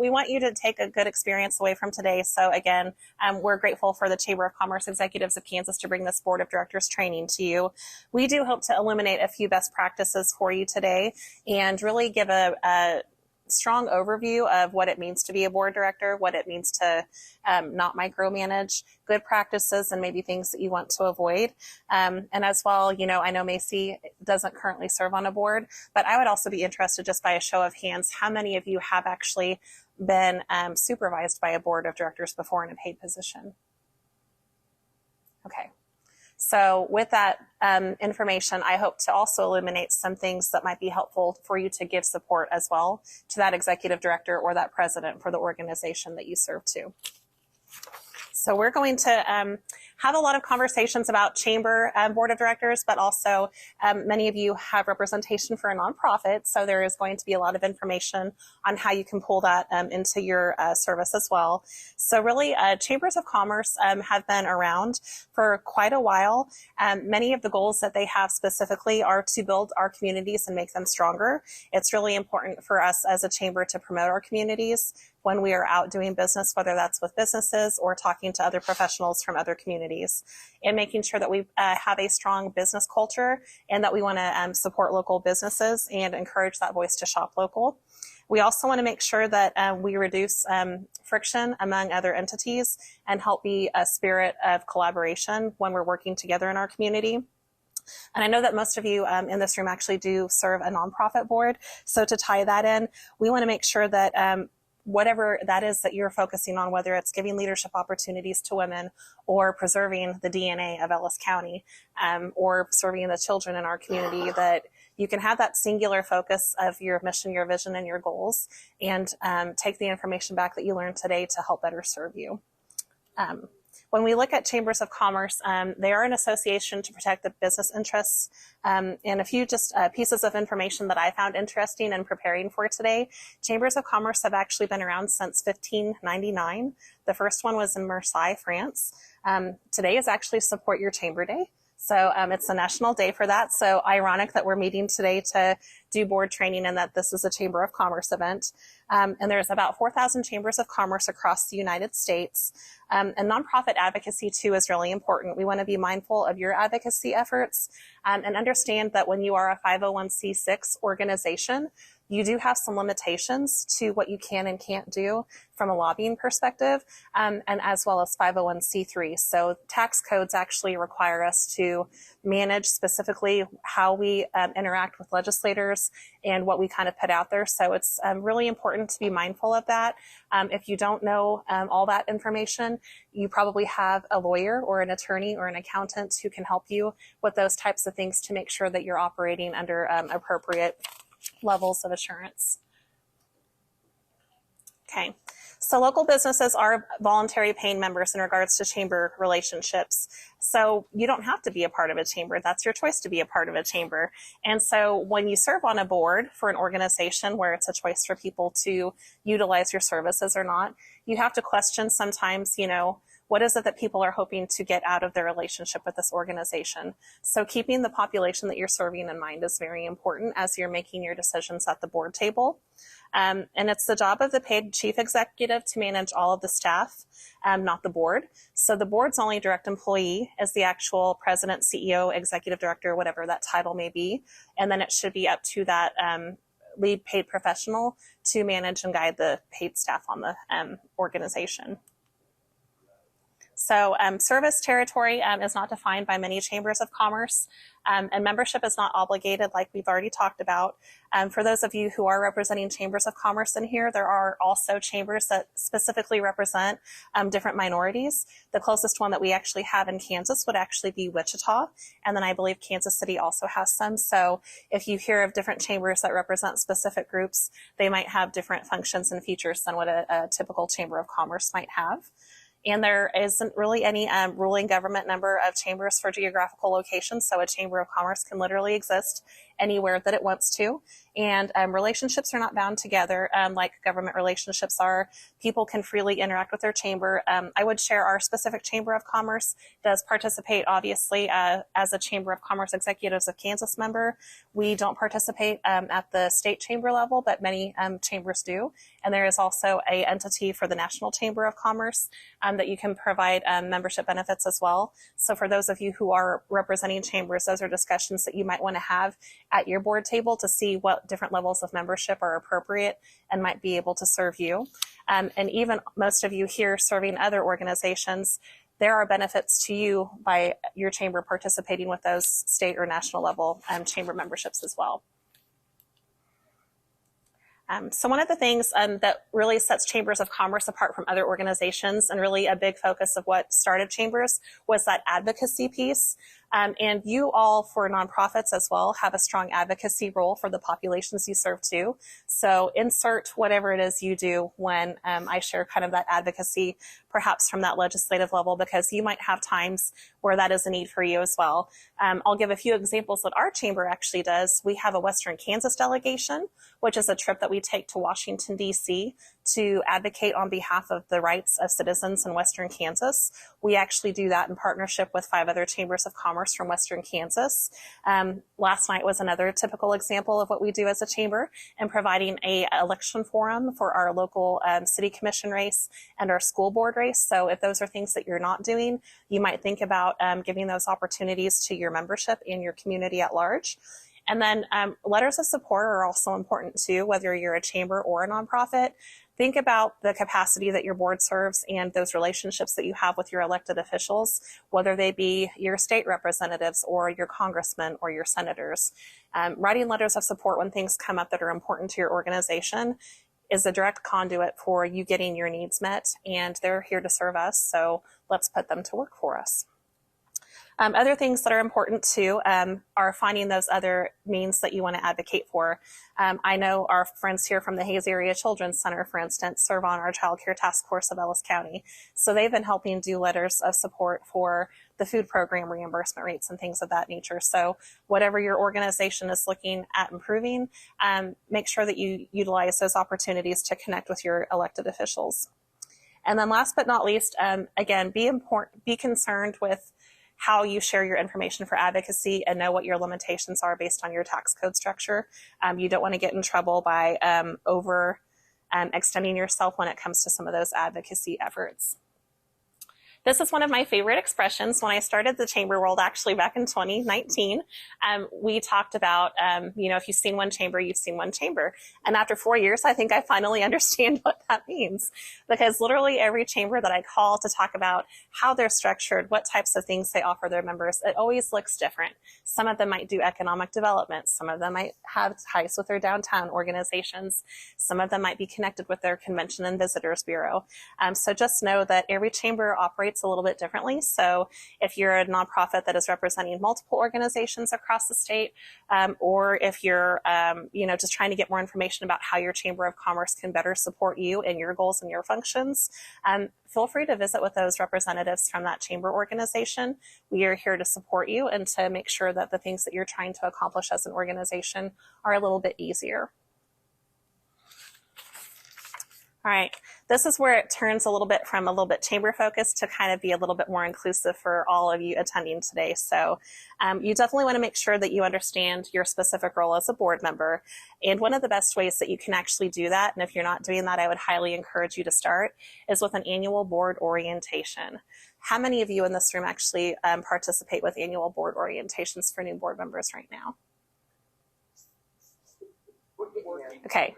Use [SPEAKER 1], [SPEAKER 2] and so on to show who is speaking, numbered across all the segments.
[SPEAKER 1] we want you to take a good experience away from today. So again, we're grateful for the Chamber of Commerce Executives of Kansas to bring this Board of Directors training to you. We do hope to illuminate a few best practices for you today and really give a strong overview of what it means to be a board director, what it means to not micromanage, good practices, and maybe things that you want to avoid. And as well, I know Macy doesn't currently serve on a board, but I would also be interested, just by a show of hands, how many of you have actually been supervised by a board of directors before in a paid position? Okay. So with that information, I hope to also illuminate some things that might be helpful for you to give support as well to that executive director or that president for the organization that you serve to. So we're going to have a lot of conversations about chamber board of directors, but also many of you have representation for a nonprofit. So there is going to be a lot of information on how you can pull that into your service as well. So really, chambers of commerce have been around for quite a while. Many of the goals that they have specifically are to build our communities and make them stronger. It's really important for us as a chamber to promote our communities when we are out doing business, whether that's with businesses or talking to other professionals from other communities, and making sure that we have a strong business culture and that we want to support local businesses and encourage that voice to shop local. We also want to make sure that we reduce friction among other entities and help be a spirit of collaboration when we're working together in our community. And I know that most of you in this room actually do serve a nonprofit board. So to tie that in, we want to make sure that whatever that is that you're focusing on, whether it's giving leadership opportunities to women or preserving the DNA of Ellis County or serving the children in our community, that you can have that singular focus of your mission, your vision, and your goals, and take the information back that you learned today to help better serve you. When we look at chambers of commerce, they are an association to protect the business interests. And a few just pieces of information that I found interesting in preparing for today. Chambers of commerce have actually been around since 1599. The first one was in Marseille, France. Today is actually Support Your Chamber Day. So it's a national day for that. So ironic that we're meeting today to do board training and that this is a Chamber of Commerce event. And there's about 4,000 chambers of commerce across the United States. And nonprofit advocacy, too, is really important. We want to be mindful of your advocacy efforts and understand that when you are a 501c6 organization, you do have some limitations to what you can and can't do from a lobbying perspective, and as well as 501c3. So tax codes actually require us to manage specifically how we interact with legislators and what we kind of put out there. So it's really important to be mindful of that. If you don't know all that information, you probably have a lawyer or an attorney or an accountant who can help you with those types of things to make sure that you're operating under appropriate levels of assurance. Okay, so local businesses are voluntary paying members in regards to chamber relationships. So you don't have to be a part of a chamber. That's your choice to be a part of a chamber. And so when you serve on a board for an organization where it's a choice for people to utilize your services or not, you have to question sometimes, what is it that people are hoping to get out of their relationship with this organization? So keeping the population that you're serving in mind is very important as you're making your decisions at the board table. And it's the job of the paid chief executive to manage all of the staff, not the board. So the board's only direct employee is the actual president, CEO, executive director, whatever that title may be. And then it should be up to that lead paid professional to manage and guide the paid staff on the organization. So service territory is not defined by many chambers of commerce, and membership is not obligated like we've already talked about. For those of you who are representing chambers of commerce in here, there are also chambers that specifically represent different minorities. The closest one that we actually have in Kansas would actually be Wichita, and then I believe Kansas City also has some. So if you hear of different chambers that represent specific groups, they might have different functions and features than what a typical chamber of commerce might have. And there isn't really any ruling government number of chambers for geographical locations. So a chamber of commerce can literally exist anywhere that it wants to. And relationships are not bound together like government relationships are. People can freely interact with their chamber. I would share our specific Chamber of Commerce does participate, obviously, as a Chamber of Commerce Executives of Kansas member. We don't participate at the state chamber level, but many chambers do. And there is also an entity for the National Chamber of Commerce that you can provide membership benefits as well. So for those of you who are representing chambers, those are discussions that you might want to have at your board table to see what different levels of membership are appropriate and might be able to serve you. And even most of you here serving other organizations, there are benefits to you by your chamber participating with those state or national level chamber memberships as well. So one of the things that really sets chambers of commerce apart from other organizations, and really a big focus of what started chambers, was that advocacy piece. And you all, for nonprofits as well, have a strong advocacy role for the populations you serve too. So insert whatever it is you do when I share kind of that advocacy, perhaps from that legislative level, because you might have times where that is a need for you as well. I'll give a few examples that our chamber actually does. We have a Western Kansas delegation, which is a trip that we take to Washington, D.C. to advocate on behalf of the rights of citizens in Western Kansas. We actually do that in partnership with 5 other chambers of commerce from Western Kansas. Last night was another typical example of what we do as a chamber in providing a election forum for our local city commission race and our school board race. So if those are things that you're not doing, you might think about giving those opportunities to your membership and your community at large. And then letters of support are also important too, whether you're a chamber or a nonprofit. Think about the capacity that your board serves and those relationships that you have with your elected officials, whether they be your state representatives or your congressmen or your senators. Writing letters of support when things come up that are important to your organization is a direct conduit for you getting your needs met, and they're here to serve us, so let's put them to work for us. Other things that are important too are finding those other means that you want to advocate for. I know our friends here from the Hayes Area Children's Center, for instance, serve on our Child Care Task Force of Ellis County. So they've been helping do letters of support for the food program reimbursement rates and things of that nature. So whatever your organization is looking at improving, make sure that you utilize those opportunities to connect with your elected officials. And then last but not least, again, be concerned with how you share your information for advocacy and know what your limitations are based on your tax code structure. You don't want to get in trouble by extending yourself when it comes to some of those advocacy efforts. This is one of my favorite expressions. When I started the chamber world, actually back in 2019, we talked about, if you've seen one chamber, you've seen one chamber. And after 4 years, I think I finally understand what that means. Because literally every chamber that I call to talk about how they're structured, what types of things they offer their members, it always looks different. Some of them might do economic development. Some of them might have ties with their downtown organizations. Some of them might be connected with their Convention and Visitors Bureau. So just know that every chamber operates a little bit differently. So if you're a nonprofit that is representing multiple organizations across the state, or if you're, just trying to get more information about how your Chamber of Commerce can better support you and your goals and your functions, feel free to visit with those representatives from that chamber organization. We are here to support you and to make sure that the things that you're trying to accomplish as an organization are a little bit easier. All right, this is where it turns a little bit from a little bit chamber focused to kind of be a little bit more inclusive for all of you attending today. So you definitely want to make sure that you understand your specific role as a board member. And one of the best ways that you can actually do that, and if you're not doing that, I would highly encourage you to start, is with an annual board orientation. How many of you in this room actually participate with annual board orientations for new board members right now? Okay,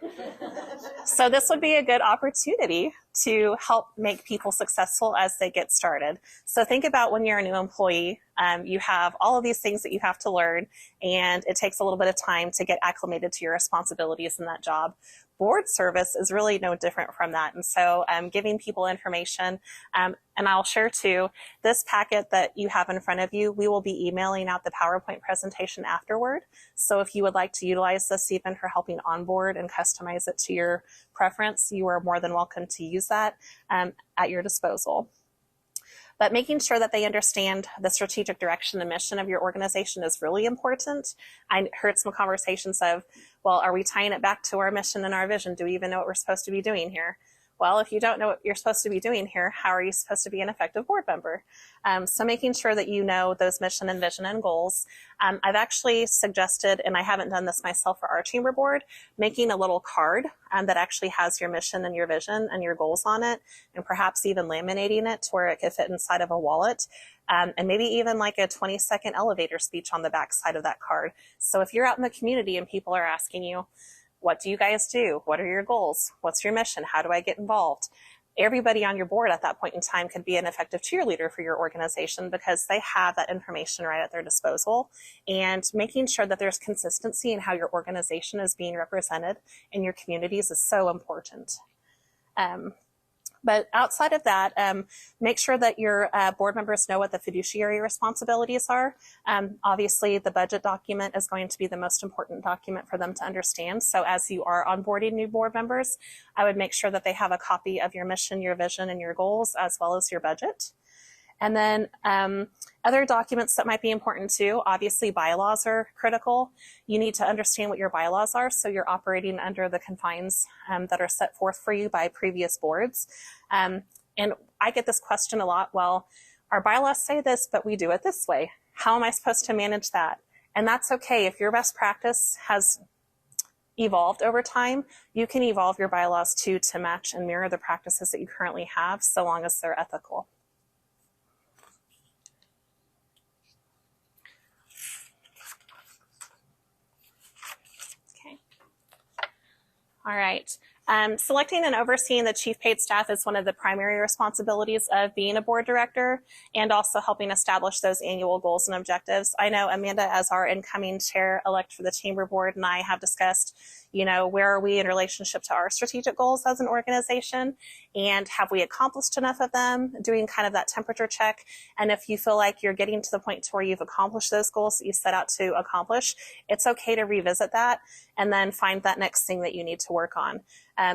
[SPEAKER 1] so this would be a good opportunity to help make people successful as they get started. So think about when you're a new employee, you have all of these things that you have to learn, and it takes a little bit of time to get acclimated to your responsibilities in that job. Board service is really no different from that. And so giving people information, and I'll share too, this packet that you have in front of you, we will be emailing out the PowerPoint presentation afterward. So if you would like to utilize this even for helping onboard and customize it to your preference, you are more than welcome to use that at your disposal. But making sure that they understand the strategic direction and mission of your organization is really important. I heard some conversations of, well, are we tying it back to our mission and our vision? Do we even know what we're supposed to be doing here? Well, if you don't know what you're supposed to be doing here, how are you supposed to be an effective board member? So making sure that you know those mission and vision and goals. I've actually suggested, and I haven't done this myself for our chamber board, making a little card that actually has your mission and your vision and your goals on it, and perhaps even laminating it to where it could fit inside of a wallet. And maybe even like a 20-second elevator speech on the back side of that card. So if you're out in the community and people are asking you, what do you guys do? What are your goals? What's your mission? How do I get involved? Everybody on your board at that point in time could be an effective cheerleader for your organization because they have that information right at their disposal. And making sure that there's consistency in how your organization is being represented in your communities is so important. But outside of that, make sure that your board members know what the fiduciary responsibilities are. Obviously, the budget document is going to be the most important document for them to understand. So as you are onboarding new board members, I would make sure that they have a copy of your mission, your vision, and your goals, as well as your budget. And then other documents that might be important too, obviously bylaws are critical. You need to understand what your bylaws are so you're operating under the confines that are set forth for you by previous boards. And I get this question a lot, well, our bylaws say this, but we do it this way. How am I supposed to manage that? And that's okay. If your best practice has evolved over time, you can evolve your bylaws too to match and mirror the practices that you currently have, so long as they're ethical. All right. Selecting and overseeing the chief paid staff is one of the primary responsibilities of being a board director, and also helping establish those annual goals and objectives. I know Amanda, as our incoming chair-elect for the chamber board, and I have discussed, you know, where are we in relationship to our strategic goals as an organization, and have we accomplished enough of them, doing kind of that temperature check. And if you feel like you're getting to the point to where you've accomplished those goals that you set out to accomplish, it's okay to revisit that and then find that next thing that you need to work on.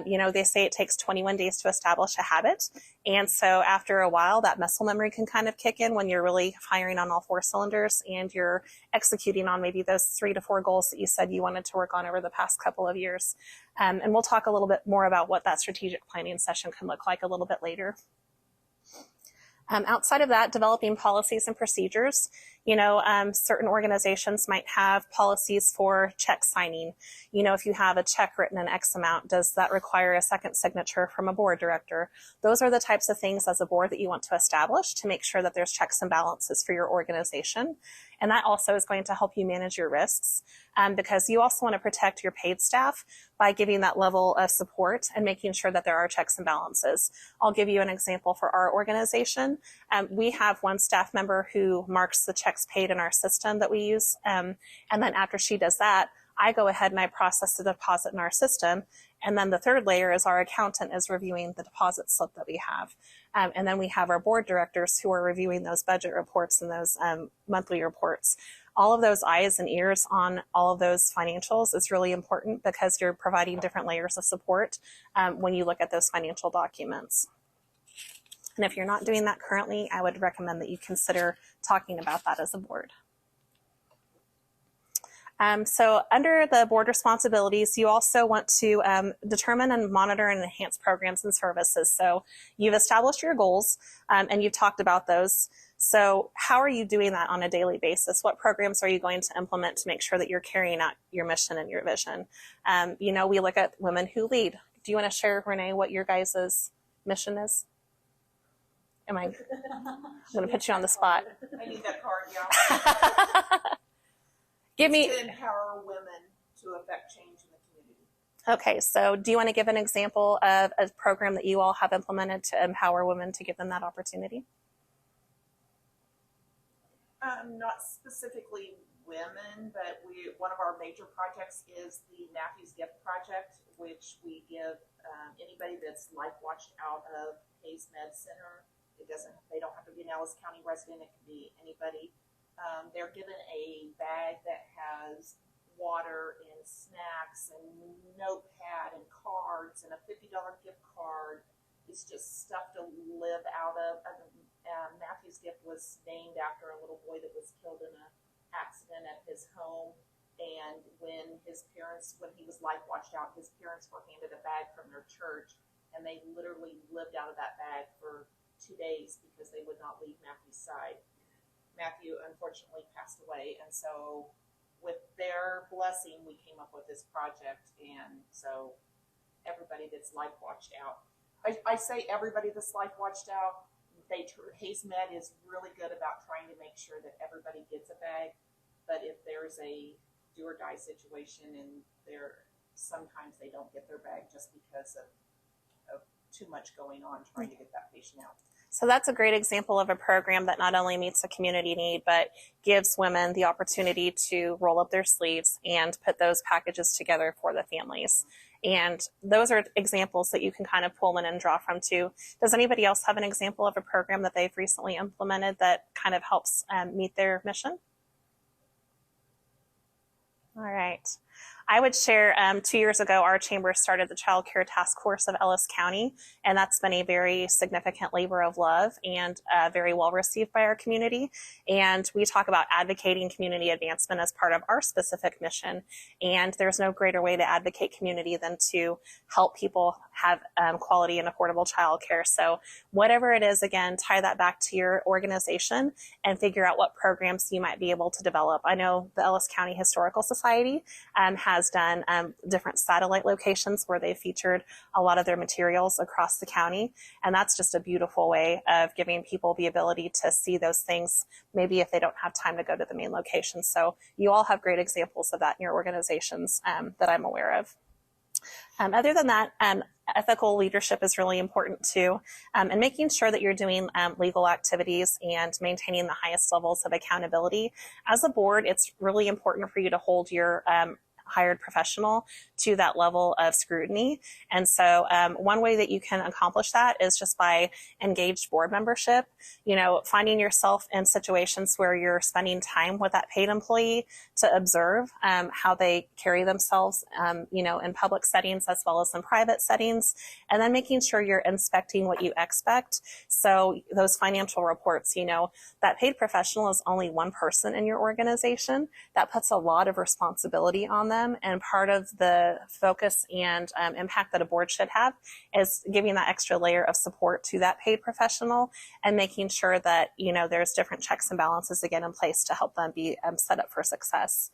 [SPEAKER 1] You know, they say it takes 21 days to establish a habit. And so after a while, that muscle memory can kind of kick in when you're really firing on all 4 cylinders and you're executing on maybe those 3 to 4 goals that you said you wanted to work on over the past couple of years. And we'll talk a little bit more about what that strategic planning session can look like a little bit later. Outside of that, developing policies and procedures. You know, certain organizations might have policies for check signing. You know, if you have a check written in X amount, does that require a second signature from a board director? Those are the types of things as a board that you want to establish to make sure that there's checks and balances for your organization. And that also is going to help you manage your risks because you also want to protect your paid staff by giving that level of support and making sure that there are checks and balances. I'll give you an example for our organization. We have one staff member who marks the checks paid in our system that we use. And then after she does that, I go ahead and I process the deposit in our system. And then the third layer is our accountant is reviewing the deposit slip that we have. And then we have our board directors who are reviewing those budget reports and those monthly reports. All of those eyes and ears on all of those financials is really important because you're providing different layers of support when you look at those financial documents. And if you're not doing that currently, I would recommend that you consider talking about that as a board. So under the board responsibilities, you also want to determine and monitor and enhance programs and services. So you've established your goals and you've talked about those. So how are you doing that on a daily basis? What programs are you going to implement to make sure that you're carrying out your mission and your vision? You know, we look at Women Who Lead. Do you want to share, Renee, what your guys' mission is? I'm going to put you on the spot.
[SPEAKER 2] I need that card, yeah.
[SPEAKER 1] Give me
[SPEAKER 2] to empower women to affect change in the community.
[SPEAKER 1] Okay, so do you want to give an example of a program that you all have implemented to empower women to give them that opportunity?
[SPEAKER 2] Not specifically women, but one of our major projects is the Matthews Gift Project, which we give anybody that's life watched out of Hayes Med Center. They don't have to be an Ellis County resident. It can be anybody. They're given a bag that has water and snacks and notepad and cards and a $50 gift card it's just stuff to live out of. Matthew's gift was named after a little boy that was killed in an accident at his home. And when he was life watched out, his parents were handed a bag from their church, and they literally lived out of that bag for 2 days because they would not leave Matthew's side. Matthew unfortunately passed away, and so with their blessing, we came up with this project. And so everybody that's life watched out, I say everybody that's life watched out, Hayes Med is really good about trying to make sure that everybody gets a bag. But if there's a do or die situation, and sometimes they don't get their bag just because of too much going on trying to get that patient out.
[SPEAKER 1] So that's a great example of a program that not only meets a community need, but gives women the opportunity to roll up their sleeves and put those packages together for the families. And those are examples that you can kind of pull in and draw from too. Does anybody else have an example of a program that they've recently implemented that kind of helps meet their mission? All right. I would share 2 years ago, our chamber started the Child Care Task Force of Ellis County, and that's been a very significant labor of love and very well received by our community. And we talk about advocating community advancement as part of our specific mission. And there's no greater way to advocate community than to help people have quality and affordable childcare. So whatever it is, again, tie that back to your organization and figure out what programs you might be able to develop. I know the Ellis County Historical Society has done different satellite locations where they've featured a lot of their materials across the county. And that's just a beautiful way of giving people the ability to see those things, maybe if they don't have time to go to the main location. So you all have great examples of that in your organizations that I'm aware of. Other than that, ethical leadership is really important too, and making sure that you're doing legal activities and maintaining the highest levels of accountability. As a board, it's really important for you to hold your hired professional to that level of scrutiny. And so one way that you can accomplish that is just by engaged board membership. You know, finding yourself in situations where you're spending time with that paid employee to observe how they carry themselves, you know, in public settings as well as in private settings, and then making sure you're inspecting what you expect. So those financial reports, you know, that paid professional is only one person in your organization. That puts a lot of responsibility on them. And part of the focus and impact that a board should have is giving that extra layer of support to that paid professional and making sure that, you know, there's different checks and balances again in place to help them be set up for success.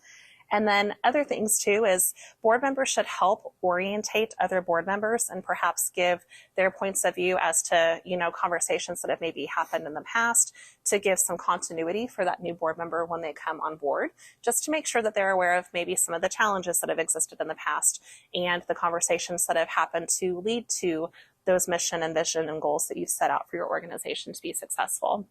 [SPEAKER 1] And then other things too is board members should help orientate other board members and perhaps give their points of view as to, you know, conversations that have maybe happened in the past to give some continuity for that new board member when they come on board, just to make sure that they're aware of maybe some of the challenges that have existed in the past and the conversations that have happened to lead to those mission and vision and goals that you've set out for your organization to be successful.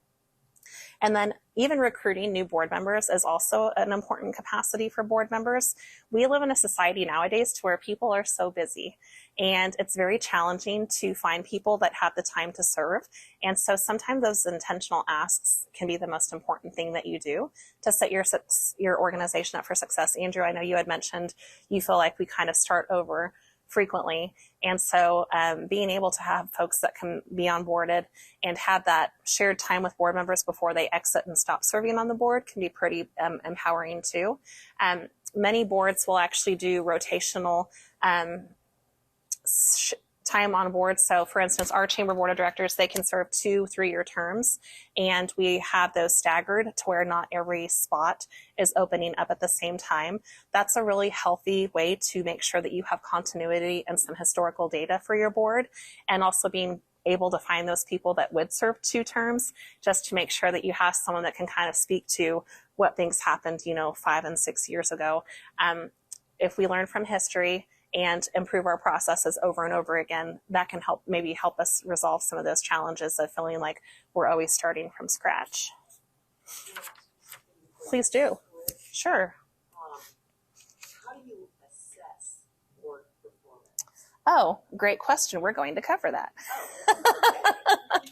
[SPEAKER 1] And then even recruiting new board members is also an important capacity for board members. We live in a society nowadays to where people are so busy, and it's very challenging to find people that have the time to serve. And so sometimes those intentional asks can be the most important thing that you do to set your organization up for success. Andrew, I know you had mentioned you feel like we kind of start over frequently. And so being able to have folks that can be onboarded and have that shared time with board members before they exit and stop serving on the board can be pretty empowering too. Many boards will actually do rotational time on board. So for instance, our chamber board of directors, they can serve 2 3-year terms, and we have those staggered to where not every spot is opening up at the same time. That's a really healthy way to make sure that you have continuity and some historical data for your board, and also being able to find those people that would serve 2 terms, just to make sure that you have someone that can kind of speak to what things happened, you know, 5 and 6 years ago. If we learn from history and improve our processes over and over again, that can maybe help us resolve some of those challenges of feeling like we're always starting from scratch. Please do. Sure.
[SPEAKER 2] How do you assess board performance?
[SPEAKER 1] Oh, great question. We're going to cover that.
[SPEAKER 2] Oh, okay.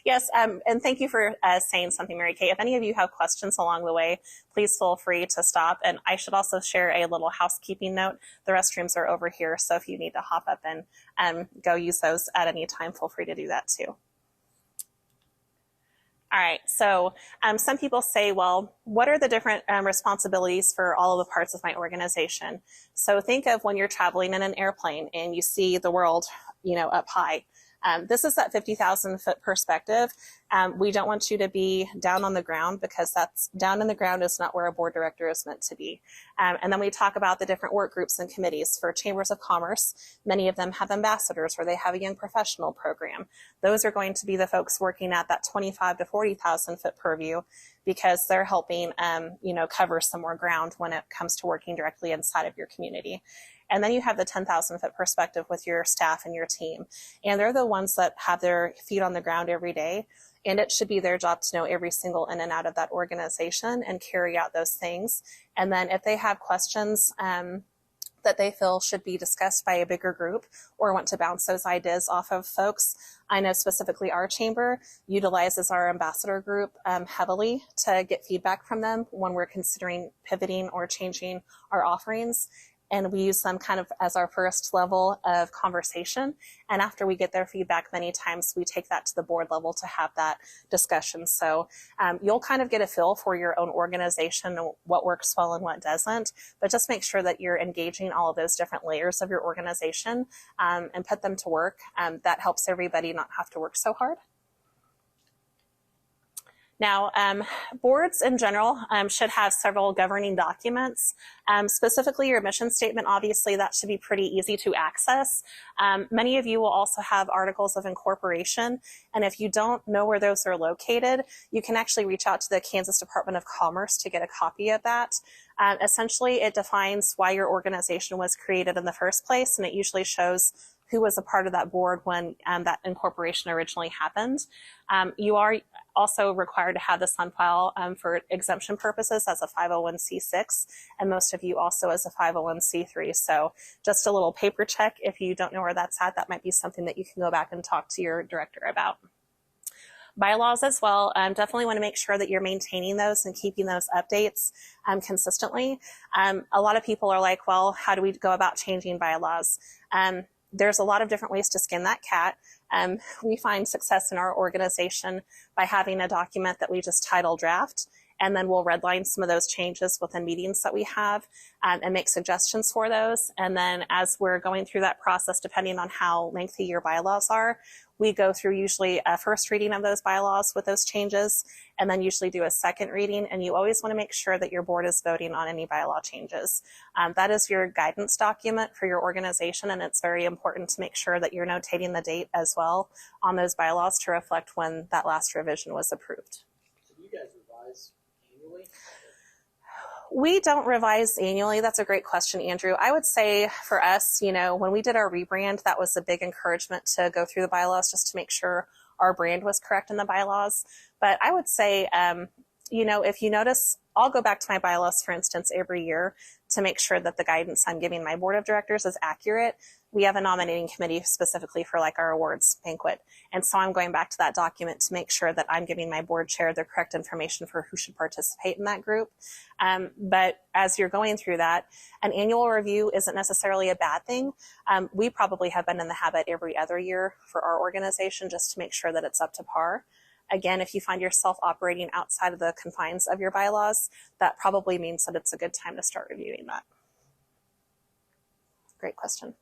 [SPEAKER 1] Yes, and thank you for saying something, Mary Kay. If any of you have questions along the way, please feel free to stop. And I should also share a little housekeeping note. The restrooms are over here, so if you need to hop up and go use those at any time, feel free to do that too. All right, so some people say, well, what are the different responsibilities for all of the parts of my organization? So think of when you're traveling in an airplane and you see the world, up high. This is that 50,000 foot perspective. We don't want you to be down on the ground, because that's down in the ground is not where a board director is meant to be. And then we talk about the different work groups and committees for chambers of commerce. Many of them have ambassadors, or they have a young professional program. Those are going to be the folks working at that 25 to 40,000 foot purview, because they're helping, cover some more ground when it comes to working directly inside of your community. And then you have the 10,000 foot perspective with your staff and your team. And they're the ones that have their feet on the ground every day. And it should be their job to know every single in and out of that organization and carry out those things. And then if they have questions that they feel should be discussed by a bigger group, or want to bounce those ideas off of folks, I know specifically our chamber utilizes our ambassador group heavily to get feedback from them when we're considering pivoting or changing our offerings. And we use them kind of as our first level of conversation. And after we get their feedback, many times we take that to the board level to have that discussion. So you'll kind of get a feel for your own organization, what works well and what doesn't, but just make sure that you're engaging all of those different layers of your organization and put them to work. That helps everybody not have to work so hard. Now, boards in general should have several governing documents. Specifically, your mission statement, obviously, that should be pretty easy to access. Many of you will also have articles of incorporation. And if you don't know where those are located, you can actually reach out to the Kansas Department of Commerce to get a copy of that. Essentially, it defines why your organization was created in the first place, and it usually shows who was a part of that board when that incorporation originally happened. You are also required to have this on file for exemption purposes as a 501c6, and most of you also as a 501c3. So just a little paper check. If you don't know where that's at, that might be something that you can go back and talk to your director about. Bylaws as well, definitely want to make sure that you're maintaining those and keeping those updates consistently. A lot of people are like, well, how do we go about changing bylaws? There's a lot of different ways to skin that cat. We find success in our organization by having a document that we just title draft, and then we'll redline some of those changes within meetings that we have and make suggestions for those. And then as we're going through that process, depending on how lengthy your bylaws are, we go through usually a first reading of those bylaws with those changes, and then usually do a second reading. And you always want to make sure that your board is voting on any bylaw changes. That is your guidance document for your organization, and it's very important to make sure that you're notating the date as well on those bylaws to reflect when that last revision was approved.
[SPEAKER 3] So do you guys revise annually?
[SPEAKER 1] We don't revise annually. That's a great question, Andrew. I would say for us, when we did our rebrand, that was a big encouragement to go through the bylaws just to make sure our brand was correct in the bylaws. But I would say, if you notice, I'll go back to my bylaws, for instance, every year to make sure that the guidance I'm giving my board of directors is accurate. We have a nominating committee specifically for like our awards banquet. And so I'm going back to that document to make sure that I'm giving my board chair the correct information for who should participate in that group. But as you're going through that, an annual review isn't necessarily a bad thing. We probably have been in the habit every other year for our organization just to make sure that it's up to par. Again, if you find yourself operating outside of the confines of your bylaws, that probably means that it's a good time to start reviewing that. Great question.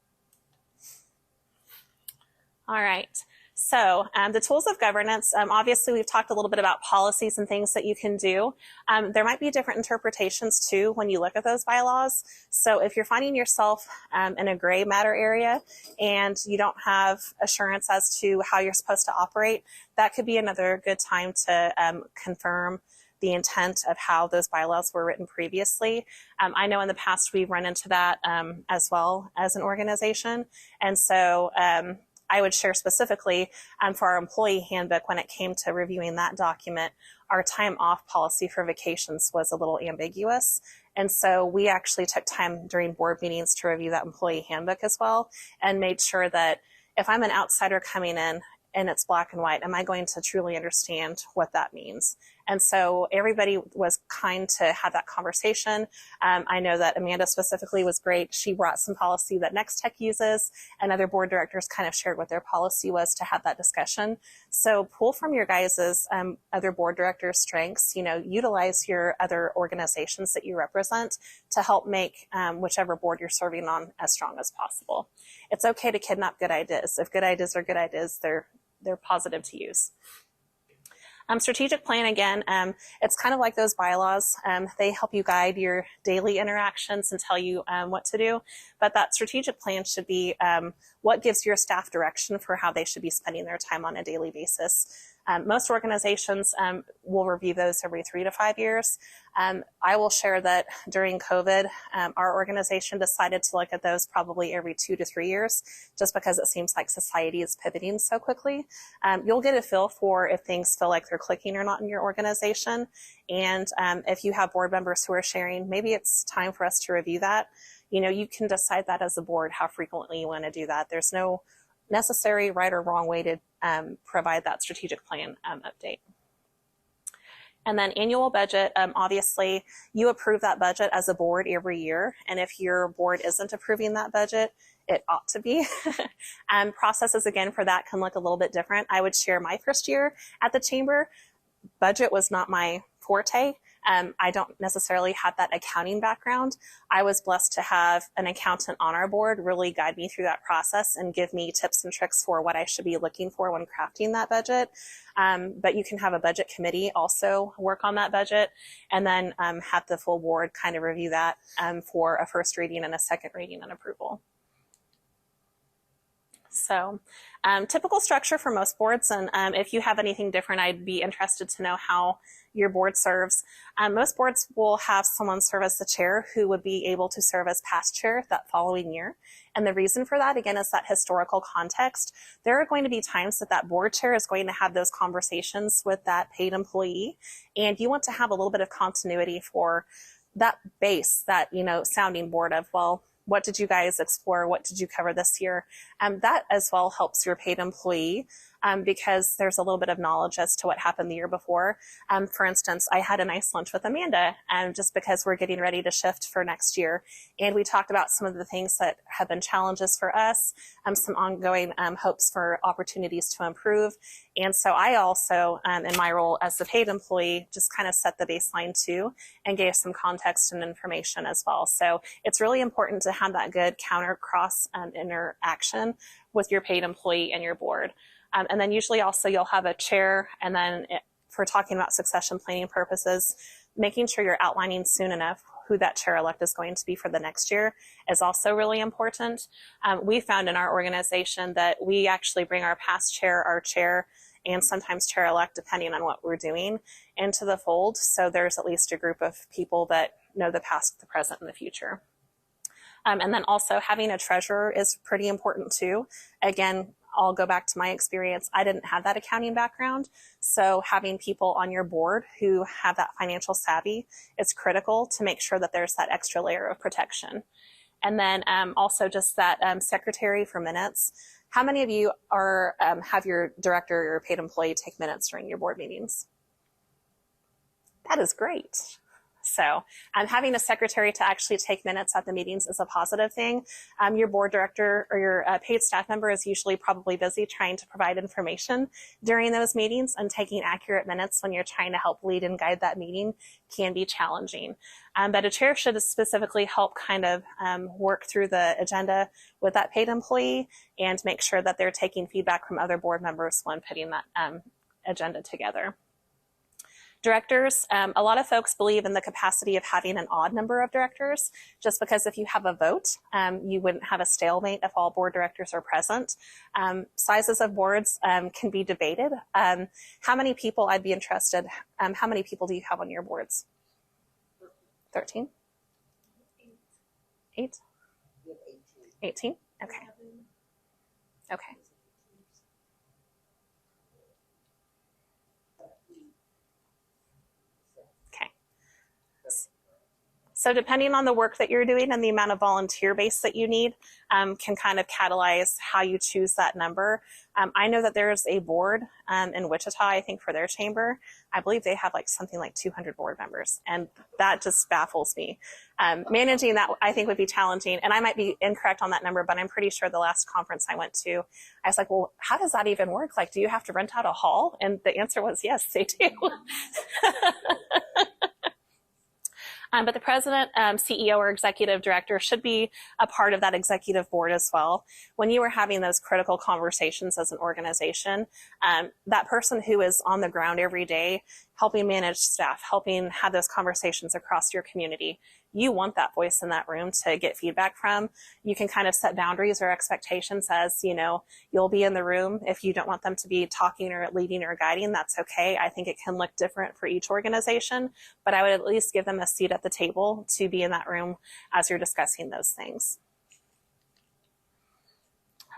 [SPEAKER 1] All right. So the tools of governance, obviously we've talked a little bit about policies and things that you can do. There might be different interpretations too when you look at those bylaws. So if you're finding yourself in a gray matter area and you don't have assurance as to how you're supposed to operate, that could be another good time to confirm the intent of how those bylaws were written previously. I know in the past we've run into that as well as an organization. And so I would share specifically for our employee handbook, when it came to reviewing that document, our time off policy for vacations was a little ambiguous. And so we actually took time during board meetings to review that employee handbook as well, and made sure that if I'm an outsider coming in, and it's black and white? Am I going to truly understand what that means? And so everybody was kind to have that conversation. I know that Amanda specifically was great. She brought some policy that Next Tech uses, and other board directors kind of shared what their policy was to have that discussion. So pull from your guys' other board directors' strengths, utilize your other organizations that you represent to help make whichever board you're serving on as strong as possible. It's okay to kidnap good ideas. If good ideas are good ideas, they're positive to use. Strategic plan, again, it's kind of like those bylaws. They help you guide your daily interactions and tell you what to do. But that strategic plan should be what gives your staff direction for how they should be spending their time on a daily basis. Most organizations will review those every 3 to 5 years. I will share that during COVID, our organization decided to look at those probably every 2 to 3 years, just because it seems like society is pivoting so quickly. You'll get a feel for if things feel like they're clicking or not in your organization. And if you have board members who are sharing, maybe it's time for us to review that. You can decide that as a board, how frequently you want to do that. There's no necessary right or wrong way to provide that strategic plan update. And then annual budget, obviously you approve that budget as a board every year. And if your board isn't approving that budget, it ought to be. Processes again for that can look a little bit different. I would share my first year at the chamber. Budget was not my forte. I don't necessarily have that accounting background. I was blessed to have an accountant on our board really guide me through that process and give me tips and tricks for what I should be looking for when crafting that budget. But you can have a budget committee also work on that budget, and then have the full board kind of review that for a first reading and a second reading and approval. So typical structure for most boards, and if you have anything different, I'd be interested to know how your board serves. Most boards will have someone serve as the chair who would be able to serve as past chair that following year. And the reason for that, again, is that historical context. There are going to be times that that board chair is going to have those conversations with that paid employee, and you want to have a little bit of continuity for that base, that, sounding board of, well, what did you guys explore? What did you cover this year? That as well helps your paid employee because there's a little bit of knowledge as to what happened the year before. For instance, I had a nice lunch with Amanda just because we're getting ready to shift for next year. And we talked about some of the things that have been challenges for us, some ongoing hopes for opportunities to improve. And so I also, in my role as the paid employee, just kind of set the baseline too and gave some context and information as well. So it's really important to have that good counter cross interaction with your paid employee and your board. And then usually also you'll have a chair, and then for talking about succession planning purposes, making sure you're outlining soon enough who that chair-elect is going to be for the next year is also really important. We found in our organization that we actually bring our past chair, our chair, and sometimes chair-elect, depending on what we're doing, into the fold. So there's at least a group of people that know the past, the present, and the future. And then also having a treasurer is pretty important too. Again, I'll go back to my experience. I didn't have that accounting background. So having people on your board who have that financial savvy is critical to make sure that there's that extra layer of protection. And then also just that secretary for minutes. How many of you are have your director or your paid employee take minutes during your board meetings? That is great. So having a secretary to actually take minutes at the meetings is a positive thing. Your board director or your paid staff member is usually probably busy trying to provide information during those meetings, and taking accurate minutes when you're trying to help lead and guide that meeting can be challenging. But a chair should specifically help kind of work through the agenda with that paid employee and make sure that they're taking feedback from other board members when putting that agenda together. Directors, a lot of folks believe in the capacity of having an odd number of directors, just because if you have a vote, you wouldn't have a stalemate if all board directors are present. Sizes of boards can be debated. How many people, I'd be interested, how many people do you have on your boards? 13? 8? 18? Okay. Okay. So depending on the work that you're doing and the amount of volunteer base that you need, can kind of catalyze how you choose that number. I know that there's a board in Wichita, I think, for their chamber. I believe they have like something like 200 board members, and that just baffles me. Managing that, I think, would be challenging, and I might be incorrect on that number, but I'm pretty sure the last conference I went to, I was like, well, how does that even work? Like, do you have to rent out a hall? And the answer was yes, they do. But the president, CEO, or executive director should be a part of that executive board as well. When you are having those critical conversations as an organization, that person who is on the ground every day, helping manage staff, helping have those conversations across your community, you want that voice in that room to get feedback from. You can kind of set boundaries or expectations as, you know, you'll be in the room. If you don't want them to be talking or leading or guiding, that's okay. I think it can look different for each organization, but I would at least give them a seat at the table to be in that room as you're discussing those things.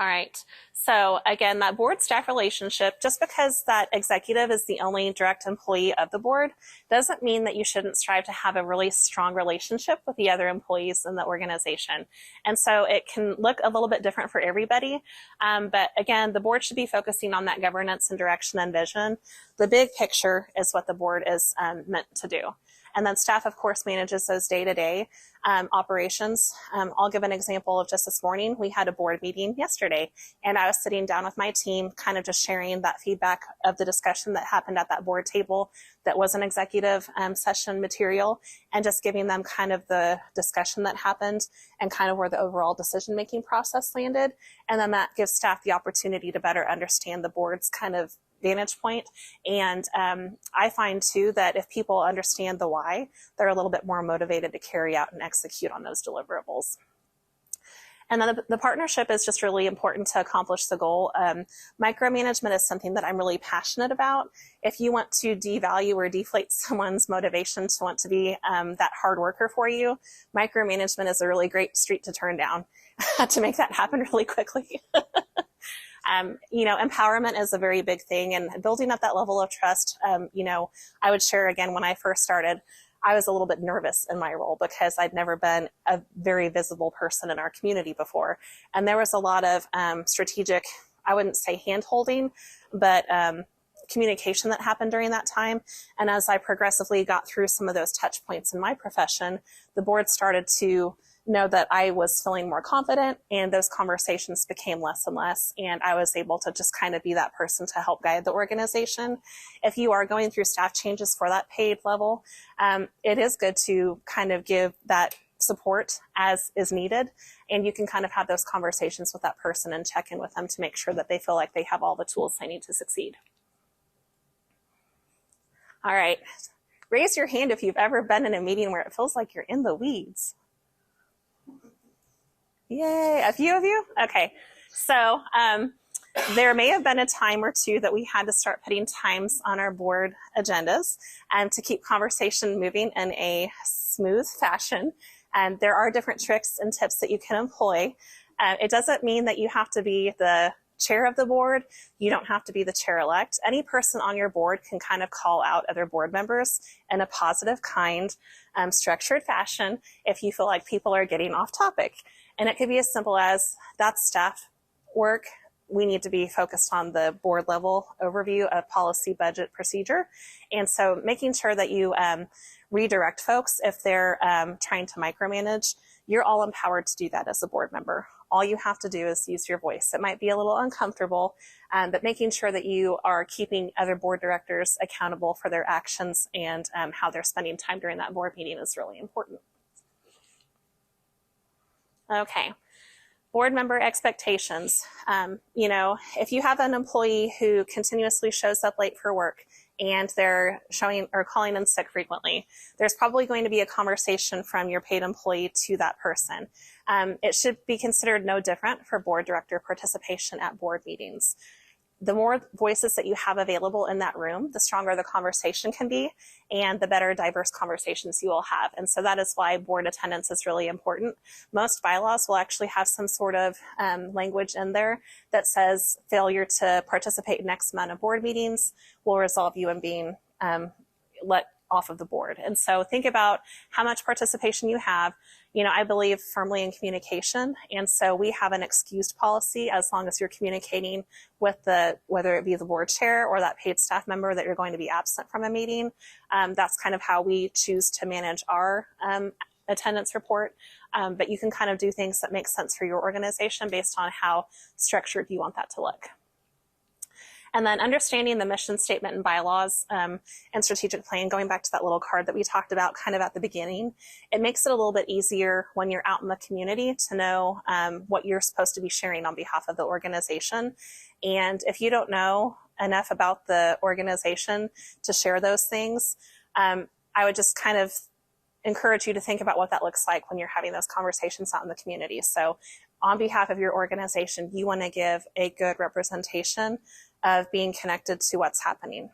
[SPEAKER 1] All right. So again, that board staff relationship, just because that executive is the only direct employee of the board, doesn't mean that you shouldn't strive to have a really strong relationship with the other employees in the organization. And so it can look a little bit different for everybody. But again, the board should be focusing on that governance and direction and vision. The big picture is what the board is meant to do. And then staff, of course, manages those day-to-day operations. I'll give an example of just this morning. We had a board meeting yesterday, and I was sitting down with my team, kind of just sharing that feedback of the discussion that happened at that board table that was an executive session material, and just giving them kind of the discussion that happened and kind of where the overall decision-making process landed. And then that gives staff the opportunity to better understand the board's kind of vantage point. And I find too that if people understand the why, they're a little bit more motivated to carry out and execute on those deliverables. And then the partnership is just really important to accomplish the goal. Micromanagement is something that I'm really passionate about. If you want to devalue or deflate someone's motivation to want to be that hard worker for you, micromanagement is a really great street to turn down to make that happen really quickly. You know, empowerment is a very big thing, and building up that level of trust. You know, I would share again, when I first started, I was a little bit nervous in my role because I'd never been a very visible person in our community before. And there was a lot of strategic, I wouldn't say hand-holding, but communication that happened during that time. And as I progressively got through some of those touch points in my profession, the board started to know that I was feeling more confident, and those conversations became less and less, and I was able to just kind of be that person to help guide the organization. If you are going through staff changes for that paid level, it is good to kind of give that support as is needed, and you can kind of have those conversations with that person and check in with them to make sure that they feel like they have all the tools they need to succeed. All right, raise your hand if you've ever been in a meeting where it feels like you're in the weeds. Yay, a few of you? Okay, so there may have been a time or two that we had to start putting times on our board agendas to keep conversation moving in a smooth fashion. And there are different tricks and tips that you can employ. It doesn't mean that you have to be the chair of the board. You don't have to be the chair-elect. Any person on your board can kind of call out other board members in a positive, kind, structured fashion if you feel like people are getting off topic. And it could be as simple as, that's staff work. We need to be focused on the board level overview of policy, budget, procedure. And so making sure that you redirect folks if they're trying to micromanage, you're all empowered to do that as a board member. All you have to do is use your voice. It might be a little uncomfortable, but making sure that you are keeping other board directors accountable for their actions and how they're spending time during that board meeting is really important. Okay, board member expectations. You know, if you have an employee who continuously shows up late for work and they're showing or calling in sick frequently, there's probably going to be a conversation from your paid employee to that person. It should be considered no different for board director participation at board meetings. The more voices that you have available in that room, the stronger the conversation can be and the better diverse conversations you will have. And so that is why board attendance is really important. Most bylaws will actually have some sort of language in there that says failure to participate in X amount of board meetings will result you in being let off of the board. And so think about how much participation you have. You know, I believe firmly in communication. And so we have an excused policy as long as you're communicating with whether it be the board chair or that paid staff member that you're going to be absent from a meeting. That's kind of how we choose to manage our attendance report. But you can kind of do things that make sense for your organization based on how structured you want that to look. And then understanding the mission statement and bylaws and strategic plan, going back to that little card that we talked about kind of at the beginning, it makes it a little bit easier when you're out in the community to know what you're supposed to be sharing on behalf of the organization. And if you don't know enough about the organization to share those things, I would just kind of encourage you to think about what that looks like when you're having those conversations out in the community. So on behalf of your organization, you want to give a good representation of being connected to what's happening.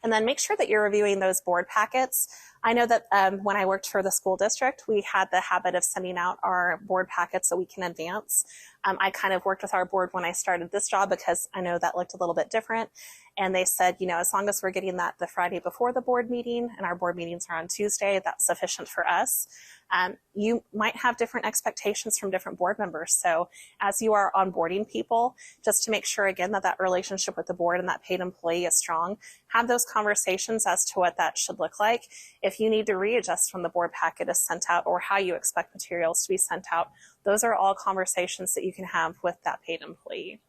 [SPEAKER 1] And then make sure that you're reviewing those board packets. I know that when I worked for the school district, we had the habit of sending out our board packets a week in advance. I kind of worked with our board when I started this job because I know that looked a little bit different. And they said, you know, as long as we're getting that the Friday before the board meeting, and our board meetings are on Tuesday, that's sufficient for us. You might have different expectations from different board members. So as you are onboarding people, just to make sure, again, that that relationship with the board and that paid employee is strong, have those conversations as to what that should look like. If you need to readjust when the board packet is sent out or how you expect materials to be sent out, those are all conversations that you can have with that paid employee.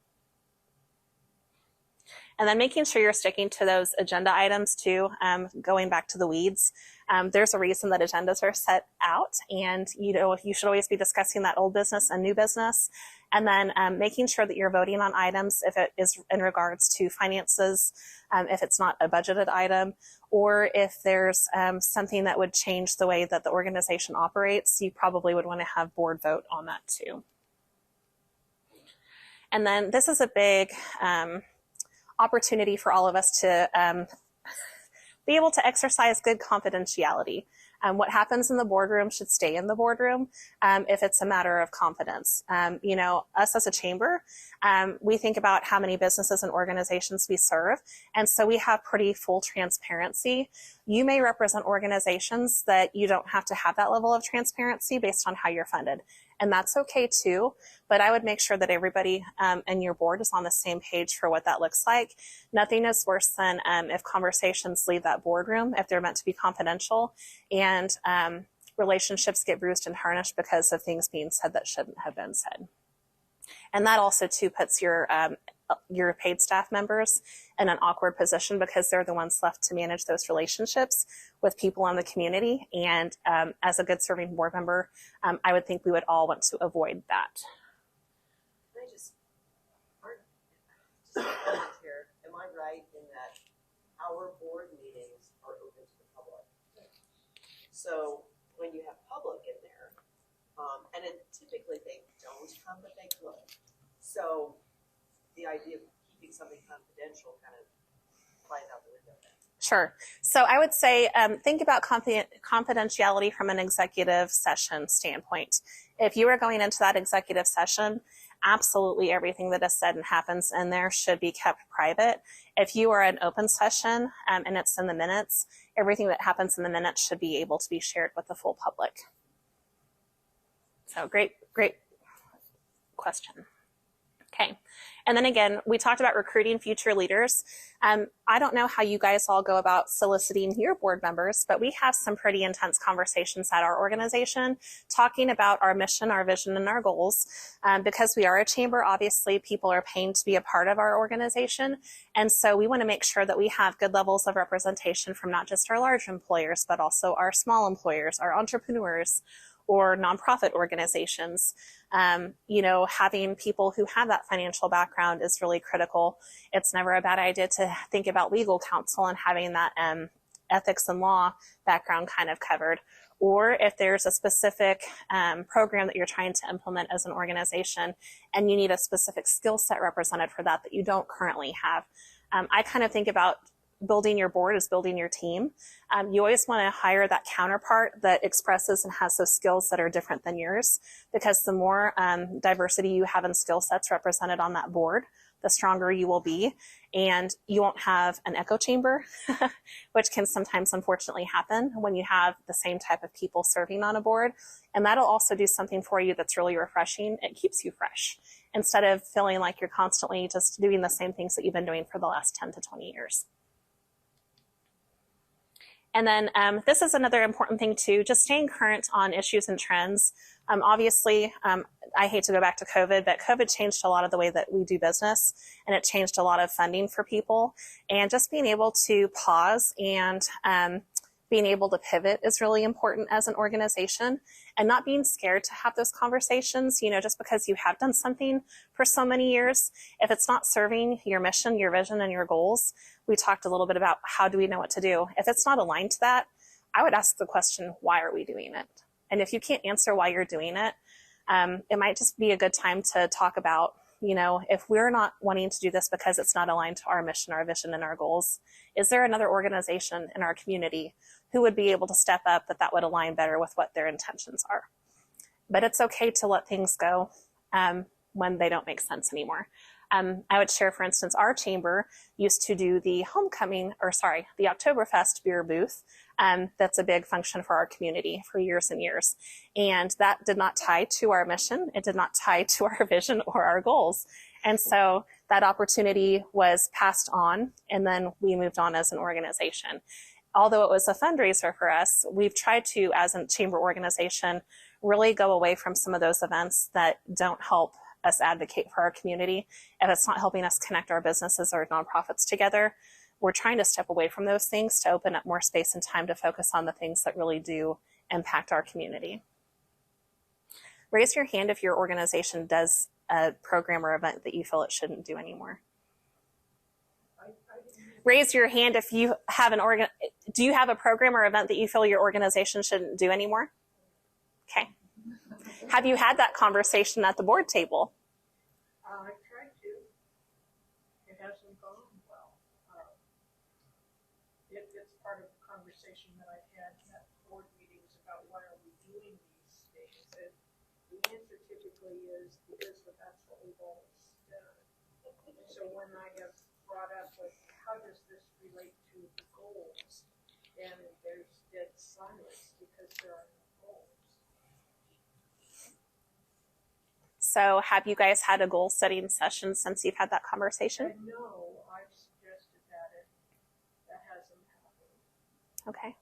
[SPEAKER 1] And then making sure you're sticking to those agenda items too, going back to the weeds. There's a reason that agendas are set out, and you know, you should always be discussing that old business and new business. And then making sure that you're voting on items if it is in regards to finances, if it's not a budgeted item, or if there's something that would change the way that the organization operates, you probably would want to have board vote on that too. And then this is a big opportunity for all of us to be able to exercise good confidentiality. What happens in the boardroom should stay in the boardroom if it's a matter of confidence. You know, us as a chamber, we think about how many businesses and organizations we serve, and so we have pretty full transparency. You may represent organizations that you don't have to have that level of transparency based on how you're funded. And that's okay too, but I would make sure that everybody and your board is on the same page for what that looks like. Nothing is worse than if conversations leave that boardroom, if they're meant to be confidential, and relationships get bruised and tarnished because of things being said that shouldn't have been said. And that also too puts your paid staff members in an awkward position because they're the ones left to manage those relationships with people in the community. And as a good serving board member, I would think we would all want to avoid that.
[SPEAKER 4] Can I just here, am I right in that our board meetings are open to the public? So when you have public in there, and typically they don't come, but they could. So the idea of keeping something confidential kind of flies out the window then.
[SPEAKER 1] Sure. So I would say think about confidentiality from an executive session standpoint. If you are going into that executive session, absolutely everything that is said and happens in there should be kept private. If you are an open session and it's in the minutes, everything that happens in the minutes should be able to be shared with the full public. So great question. Okay. And then again, we talked about recruiting future leaders. I don't know how you guys all go about soliciting your board members, but we have some pretty intense conversations at our organization talking about our mission, our vision, and our goals. Because we are a chamber, obviously people are paying to be a part of our organization. And so we want to make sure that we have good levels of representation from not just our large employers, but also our small employers, our entrepreneurs, or nonprofit organizations. You know, having people who have that financial background is really critical. It's never a bad idea to think about legal counsel and having that ethics and law background kind of covered. Or if there's a specific program that you're trying to implement as an organization and you need a specific skill set represented for that you don't currently have. I kind of think about building your board is building your team. You always want to hire that counterpart that expresses and has those skills that are different than yours, because the more diversity you have in skill sets represented on that board, the stronger you will be, and you won't have an echo chamber, which can sometimes unfortunately happen when you have the same type of people serving on a board. And that'll also do something for you that's really refreshing. It keeps you fresh instead of feeling like you're constantly just doing the same things that you've been doing for the last 10 to 20 years. And then this is another important thing too, just staying current on issues and trends. Obviously, I hate to go back to COVID, but COVID changed a lot of the way that we do business, and it changed a lot of funding for people. And just being able to pause and being able to pivot is really important as an organization, and not being scared to have those conversations, you know, just because you have done something for so many years. If it's not serving your mission, your vision, and your goals, we talked a little bit about how do we know what to do. If it's not aligned to that, I would ask the question, why are we doing it? And if you can't answer why you're doing it, it might just be a good time to talk about, you know, if we're not wanting to do this because it's not aligned to our mission, our vision, and our goals, is there another organization in our community who would be able to step up that would align better with what their intentions are? But it's okay to let things go when they don't make sense anymore. I would share, for instance, our chamber used to do the the Oktoberfest beer booth. That's a big function for our community for years and years. And that did not tie to our mission. It did not tie to our vision or our goals. And so that opportunity was passed on, and then we moved on as an organization. Although it was a fundraiser for us, we've tried to, as a chamber organization, really go away from some of those events that don't help us advocate for our community. If it's not helping us connect our businesses or nonprofits together, we're trying to step away from those things to open up more space and time to focus on the things that really do impact our community. Raise your hand if your organization does a program or event that you feel it shouldn't do anymore. Raise your hand if you have do you have a program or event that you feel your organization shouldn't do anymore? Okay. Have you had that conversation at the board table?
[SPEAKER 5] I tried to. It hasn't gone well. It's part of the conversation that I've had at board meetings about why are we doing these things. And the answer typically is because that's what we've always done. So when I have brought up how does this relate to the goals, and there's dead silence because there are no goals.
[SPEAKER 1] So have you guys had a goal setting session since you've had that conversation?
[SPEAKER 5] No, I've suggested that hasn't happened.
[SPEAKER 1] Okay.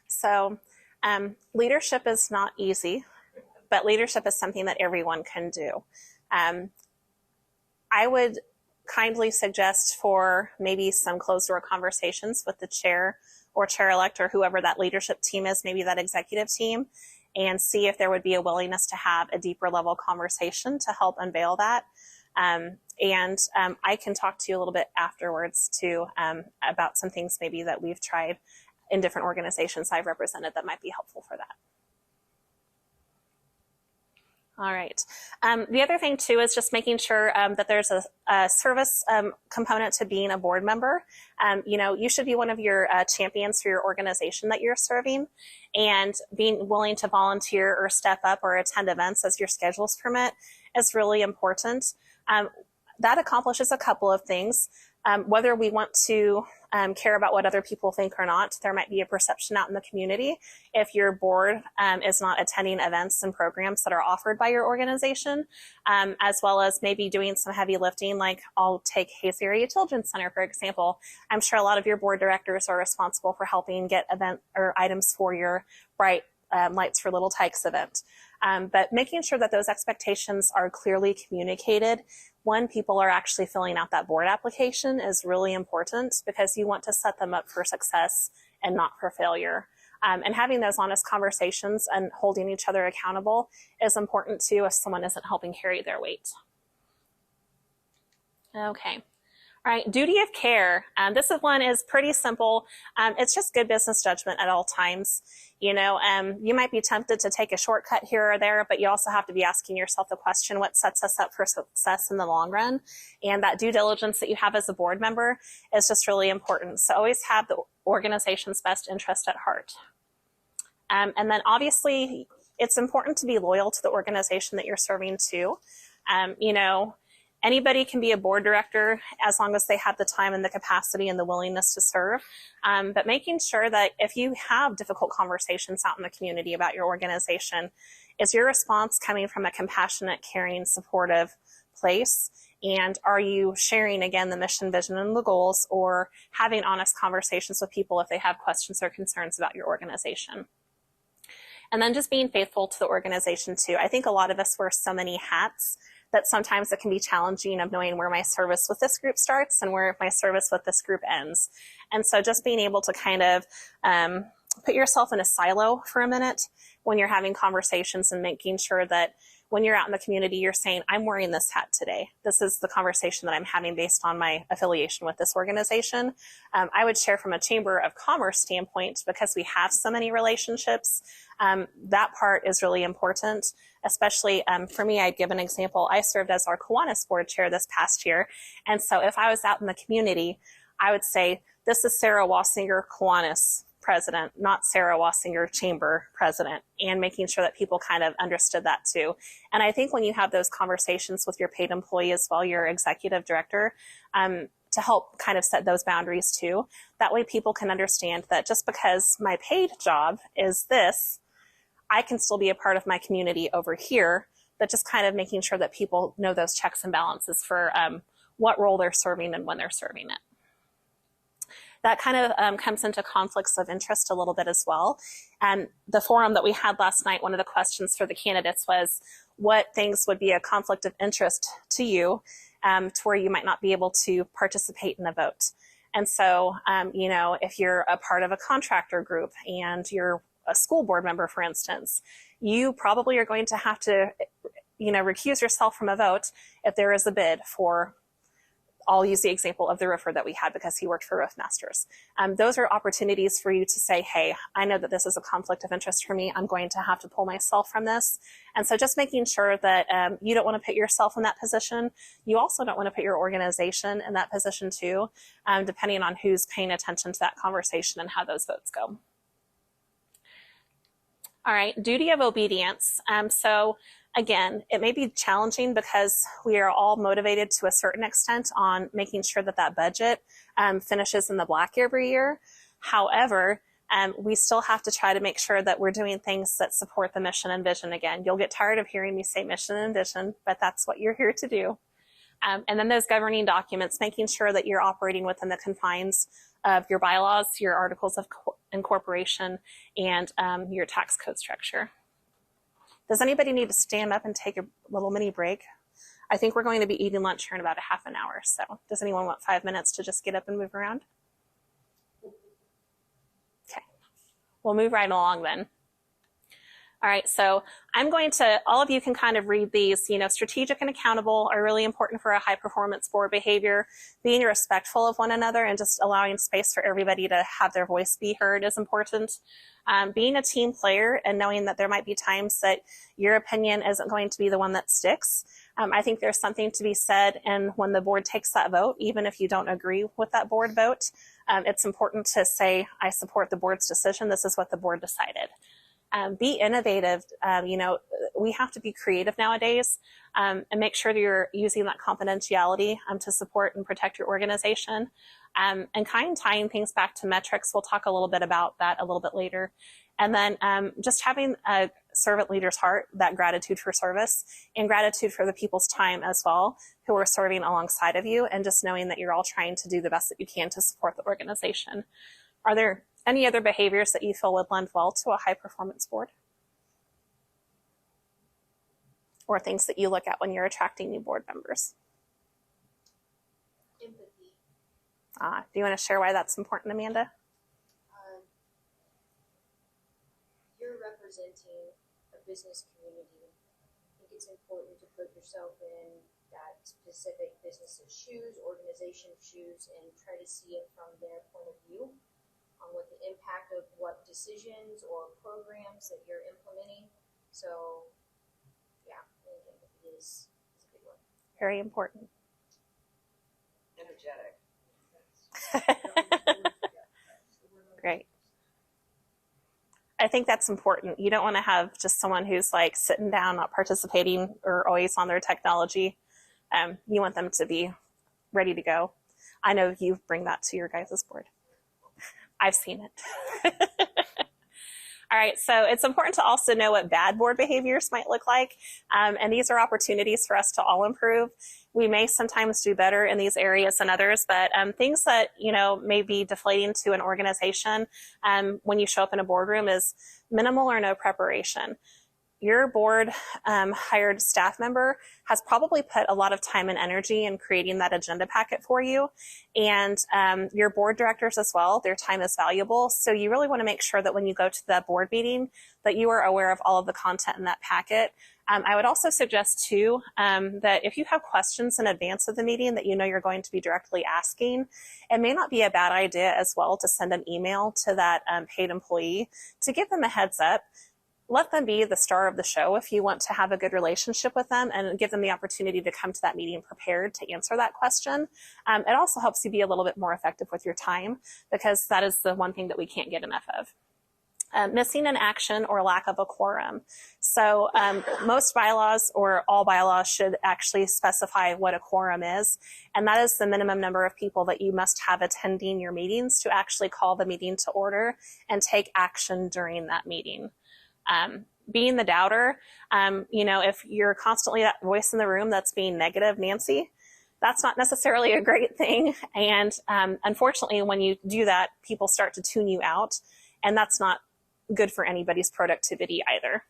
[SPEAKER 1] So leadership is not easy, but leadership is something that everyone can do. I would kindly suggest for maybe some closed door conversations with the chair or chair-elect or whoever that leadership team is, maybe that executive team, and see if there would be a willingness to have a deeper level conversation to help unveil that. I can talk to you a little bit afterwards too about some things maybe that we've tried in different organizations I've represented that might be helpful for that. All right. The other thing too is just making sure that there's a service component to being a board member. You know, you should be one of your champions for your organization that you're serving, and being willing to volunteer or step up or attend events as your schedules permit is really important. That accomplishes a couple of things. Whether we want to care about what other people think or not, there might be a perception out in the community if your board is not attending events and programs that are offered by your organization, as well as maybe doing some heavy lifting. Like I'll take Hayes Area Children's Center, for example. I'm sure a lot of your board directors are responsible for helping get event or items for your Bright Lights for Little Tykes event. But making sure that those expectations are clearly communicated when people are actually filling out that board application is really important, because you want to set them up for success and not for failure. And having those honest conversations and holding each other accountable is important too if someone isn't helping carry their weight. Okay. All right, duty of care. This one is pretty simple. It's just good business judgment at all times. You know, you might be tempted to take a shortcut here or there, but you also have to be asking yourself the question, what sets us up for success in the long run? And that due diligence that you have as a board member is just really important. So always have the organization's best interest at heart. And then obviously, it's important to be loyal to the organization that you're serving to. You know, Anybody can be a board director as long as they have the time and the capacity and the willingness to serve. But making sure that if you have difficult conversations out in the community about your organization, is your response coming from a compassionate, caring, supportive place? And are you sharing, again, the mission, vision, and the goals, or having honest conversations with people if they have questions or concerns about your organization? And then just being faithful to the organization too. I think a lot of us wear so many hats that sometimes it can be challenging of knowing where my service with this group starts and where my service with this group ends. And so just being able to kind of put yourself in a silo for a minute when you're having conversations and making sure that when you're out in the community, you're saying, I'm wearing this hat today. This is the conversation that I'm having based on my affiliation with this organization. I would share from a Chamber of Commerce standpoint, because we have so many relationships, that part is really important, especially for me. I'd give an example. I served as our Kiwanis board chair this past year. And so if I was out in the community, I would say, this is Sarah Wassinger, Kiwanis president, not Sarah Wassinger, chamber president, and making sure that people kind of understood that too. And I think when you have those conversations with your paid employee as well, your executive director, to help kind of set those boundaries too, that way people can understand that just because my paid job is this, I can still be a part of my community over here, but just kind of making sure that people know those checks and balances for what role they're serving and when they're serving it. That kind of comes into conflicts of interest a little bit as well. And the forum that we had last night, one of the questions for the candidates was, what things would be a conflict of interest to you to where you might not be able to participate in a vote? And so, you know, if you're a part of a contractor group and you're a school board member, for instance, you probably are going to have to, you know, recuse yourself from a vote if there is a bid for, I'll use the example of the roofer that we had because he worked for Roof Masters. Those are opportunities for you to say, hey, I know that this is a conflict of interest for me. I'm going to have to pull myself from this. And so just making sure that you don't want to put yourself in that position. You also don't want to put your organization in that position too, depending on who's paying attention to that conversation and how those votes go. All right, duty of obedience. So again, it may be challenging because we are all motivated to a certain extent on making sure that that budget finishes in the black every year. However, we still have to try to make sure that we're doing things that support the mission and vision. Again, you'll get tired of hearing me say mission and vision, but that's what you're here to do. And then those governing documents, making sure that you're operating within the confines of your bylaws, your articles of incorporation, and your tax code structure. Does anybody need to stand up and take a little mini break? I think we're going to be eating lunch here in about a half an hour. So does anyone want 5 minutes to just get up and move around? Okay, we'll move right along then. All right, so I'm going to, all of you can kind of read these, you know, strategic and accountable are really important for a high performance board behavior. Being respectful of one another and just allowing space for everybody to have their voice be heard is important. Being a team player and knowing that there might be times that your opinion isn't going to be the one that sticks. I think there's something to be said, and when the board takes that vote, even if you don't agree with that board vote, it's important to say, I support the board's decision. This is what the board decided. Be innovative. You know, we have to be creative nowadays, and make sure that you're using that confidentiality to support and protect your organization. And kind of tying things back to metrics. We'll talk a little bit about that a little bit later. And then just having a servant leader's heart, that gratitude for service and gratitude for the people's time as well who are serving alongside of you, and just knowing that you're all trying to do the best that you can to support the organization. Are there any other behaviors that you feel would lend well to a high performance board? Or things that you look at when you're attracting new board members?
[SPEAKER 6] Empathy.
[SPEAKER 1] Do you want to share why that's important, Amanda?
[SPEAKER 6] You're representing a business community. I think it's important to put yourself in that specific business's shoes, organization's shoes, and try to see it from their point of view on what the impact of what decisions or programs that you're implementing. So, yeah, I think empathy is a good one.
[SPEAKER 1] Very important.
[SPEAKER 4] Energetic.
[SPEAKER 1] Great. I think that's important. You don't want to have just someone who's like sitting down, not participating, or always on their technology. you want them to be ready to go. I know you bring that to your guys' board. I've seen it. All right, so it's important to also know what bad board behaviors might look like. And these are opportunities for us to all improve. We may sometimes do better in these areas than others, but things that, may be deflating to an organization when you show up in a boardroom is minimal or no preparation. Your board hired staff member has probably put a lot of time and energy in creating that agenda packet for you. And your board directors as well, their time is valuable. So you really want to make sure that when you go to that board meeting that you are aware of all of the content in that packet. I would also suggest too that if you have questions in advance of the meeting that you're going to be directly asking, it may not be a bad idea as well to send an email to that paid employee to give them a heads up. Let them be the star of the show if you want to have a good relationship with them, and give them the opportunity to come to that meeting prepared to answer that question. It also helps you be a little bit more effective with your time, because that is the one thing that we can't get enough of. Missing an action or lack of a quorum. So most bylaws or all bylaws should actually specify what a quorum is, and that is the minimum number of people that you must have attending your meetings to actually call the meeting to order and take action during that meeting. Being the doubter, if you're constantly that voice in the room that's being negative, Nancy, that's not necessarily a great thing. And unfortunately, when you do that, people start to tune you out, and that's not good for anybody's productivity either.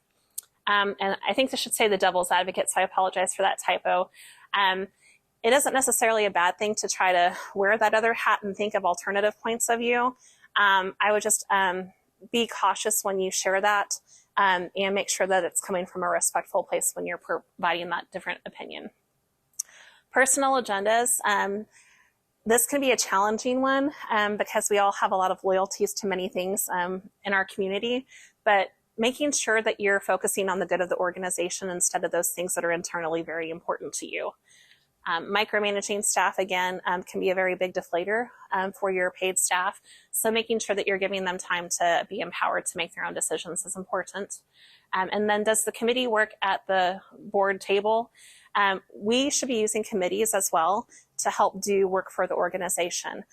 [SPEAKER 1] And I think this should say the devil's advocate, so I apologize for that typo. It isn't necessarily a bad thing to try to wear that other hat and think of alternative points of view. I would just be cautious when you share that. And make sure that it's coming from a respectful place when you're providing that different opinion. Personal agendas. This can be a challenging one because we all have a lot of loyalties to many things in our community, but making sure that you're focusing on the good of the organization instead of those things that are internally very important to you. Micromanaging staff, again, can be a very big deflator for your paid staff. So making sure that you're giving them time to be empowered to make their own decisions is important. And then, does the committee work at the board table? We should be using committees as well to help do work for the organization.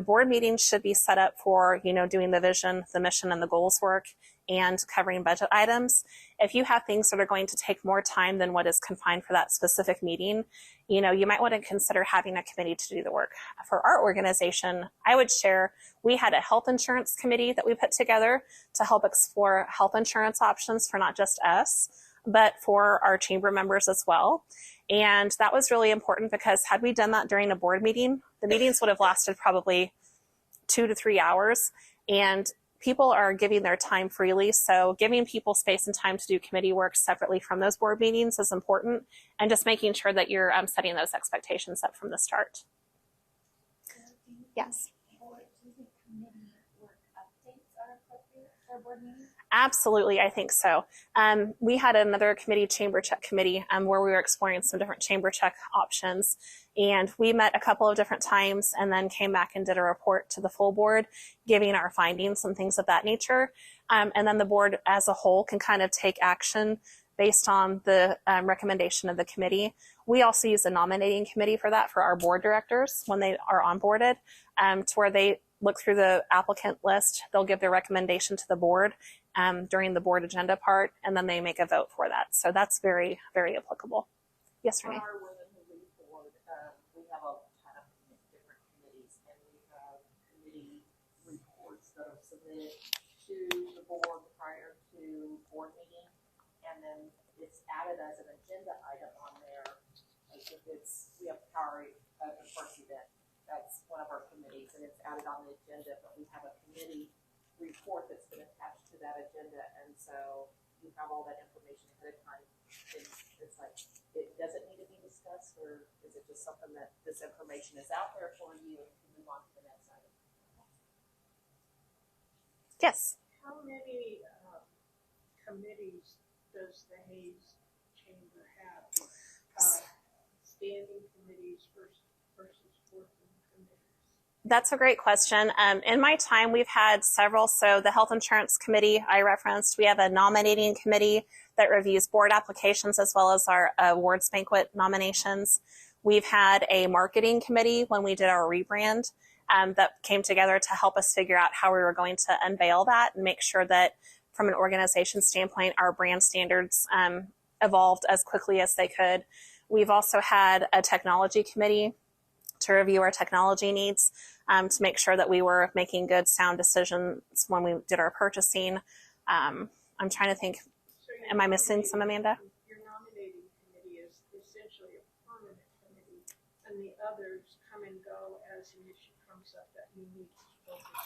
[SPEAKER 1] Board meetings should be set up for, doing the vision, the mission, and the goals work, and covering budget items. If you have things that are going to take more time than what is confined for that specific meeting, you might want to consider having a committee to do the work. For our organization, I would share, we had a health insurance committee that we put together to help explore health insurance options for not just us, but for our chamber members as well. And that was really important because had we done that during a board meeting, the meetings would have lasted probably 2 to 3 hours, and people are giving their time freely. So giving people space and time to do committee work separately from those board meetings is important, and just making sure that you're setting those expectations up from the start. Yes. Absolutely, I think so. We had another committee, chamber check committee, where we were exploring some different chamber check options. And we met a couple of different times and then came back and did a report to the full board, giving our findings and things of that nature. And then the board as a whole can kind of take action based on the recommendation of the committee. We also use a nominating committee for that for our board directors when they are onboarded, to where they look through the applicant list. They'll give their recommendation to the board during the board agenda part, and then they make a vote for that. So that's very, very applicable. Yes, Renee?
[SPEAKER 2] On our Women Who Lead board, we have a ton of different committees, and we have committee reports that are submitted to the board prior to board meeting, and then it's added as an agenda item on there. As if we have power of the first event. That's one of our committees, and it's added on the agenda, but we have a committee report that's been attached to that agenda, and so you have all that information ahead of time. It's like, it doesn't need to be discussed, or is it just something that this information is out there for you and you can move on to the next item?
[SPEAKER 1] Yes.
[SPEAKER 5] How many committees does the Hayes Chamber have? Standing committees versus working committees?
[SPEAKER 1] That's a great question. In my time, we've had several. So the Health Insurance Committee I referenced, we have a nominating committee that reviews board applications as well as our awards banquet nominations. We've had a marketing committee when we did our rebrand that came together to help us figure out how we were going to unveil that and make sure that from an organization standpoint, our brand standards evolved as quickly as they could. We've also had a technology committee to review our technology needs to make sure that we were making good, sound decisions when we did our purchasing. I'm trying to think, am I missing some, Amanda?
[SPEAKER 5] Your nominating committee is essentially a permanent committee, and the others come and go as an issue comes up that you need to focus on.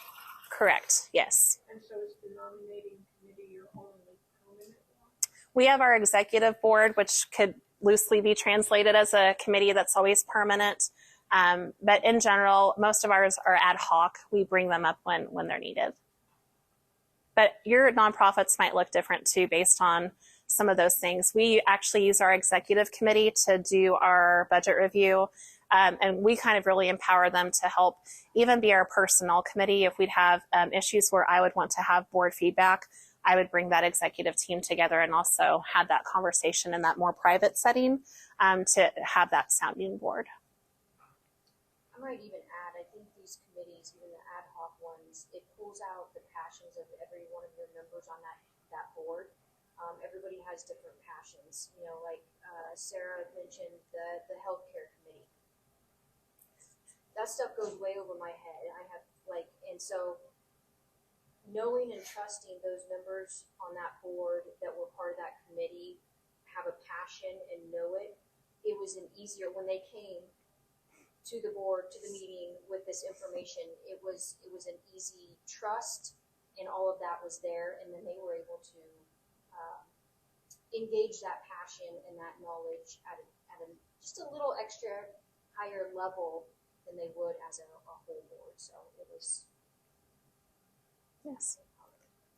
[SPEAKER 1] Correct, yes.
[SPEAKER 5] And so is the nominating committee your only permanent one?
[SPEAKER 1] We have our executive board, which could loosely be translated as a committee that's always permanent. But in general, most of ours are ad hoc. We bring them up when they're needed. But your nonprofits might look different too based on some of those things. We actually use our executive committee to do our budget review. And we kind of really empower them to help even be our personnel committee. If we'd have issues where I would want to have board feedback, I would bring that executive team together and also have that conversation in that more private setting to have that sounding board.
[SPEAKER 6] I might even add, I think these committees, even the ad hoc ones, it pulls out the passions of every one of your members on that board. Everybody has different passions, you know, like Sarah mentioned the healthcare committee. That stuff goes way over my head. And so knowing and trusting those members on that board that were part of that committee have a passion and know it, it was an easier, when they came to the board, to the meeting with this information, it was an easy trust, and all of that was there, and then they were able to engage that passion and that knowledge at just a little extra higher level than they would as a whole board. So it was.
[SPEAKER 1] Yes.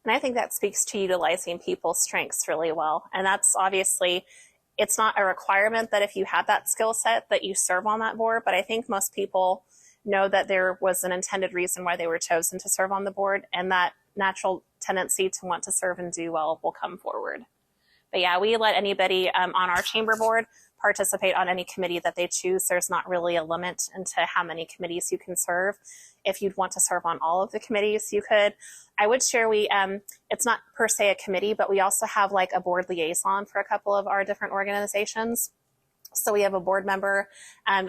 [SPEAKER 1] And I think that speaks to utilizing people's strengths really well. And that's obviously, it's not a requirement that if you have that skill set that you serve on that board, but I think most people know that there was an intended reason why they were chosen to serve on the board, and that natural tendency to want to serve and do well will come forward. But yeah, we let anybody on our chamber board participate on any committee that they choose. There's not really a limit into how many committees you can serve. If you'd want to serve on all of the committees, you could. I would share it's not per se a committee, but we also have like a board liaison for a couple of our different organizations. So we have a board member,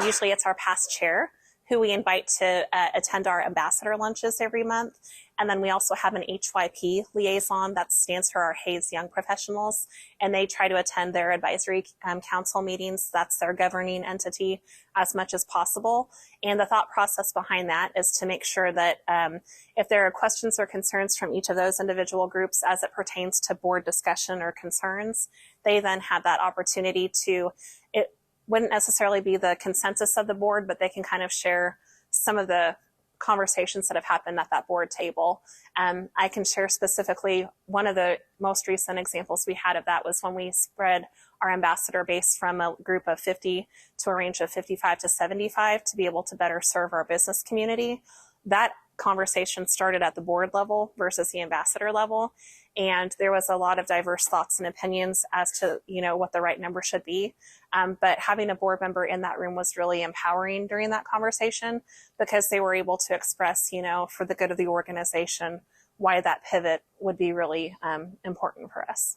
[SPEAKER 1] usually it's our past chair, who we invite to attend our ambassador lunches every month. And then we also have an HYP liaison that stands for our Hayes Young Professionals, and they try to attend their advisory council meetings. That's their governing entity as much as possible. And the thought process behind that is to make sure that if there are questions or concerns from each of those individual groups as it pertains to board discussion or concerns, they then have that opportunity to, it wouldn't necessarily be the consensus of the board, but they can kind of share some of the conversations that have happened at that board table. I can share specifically one of the most recent examples we had of that was when we spread our ambassador base from a group of 50 to a range of 55 to 75 to be able to better serve our business community. That conversation started at the board level versus the ambassador level. And there was a lot of diverse thoughts and opinions as to, what the right number should be. But having a board member in that room was really empowering during that conversation because they were able to express, for the good of the organization, why that pivot would be really important for us.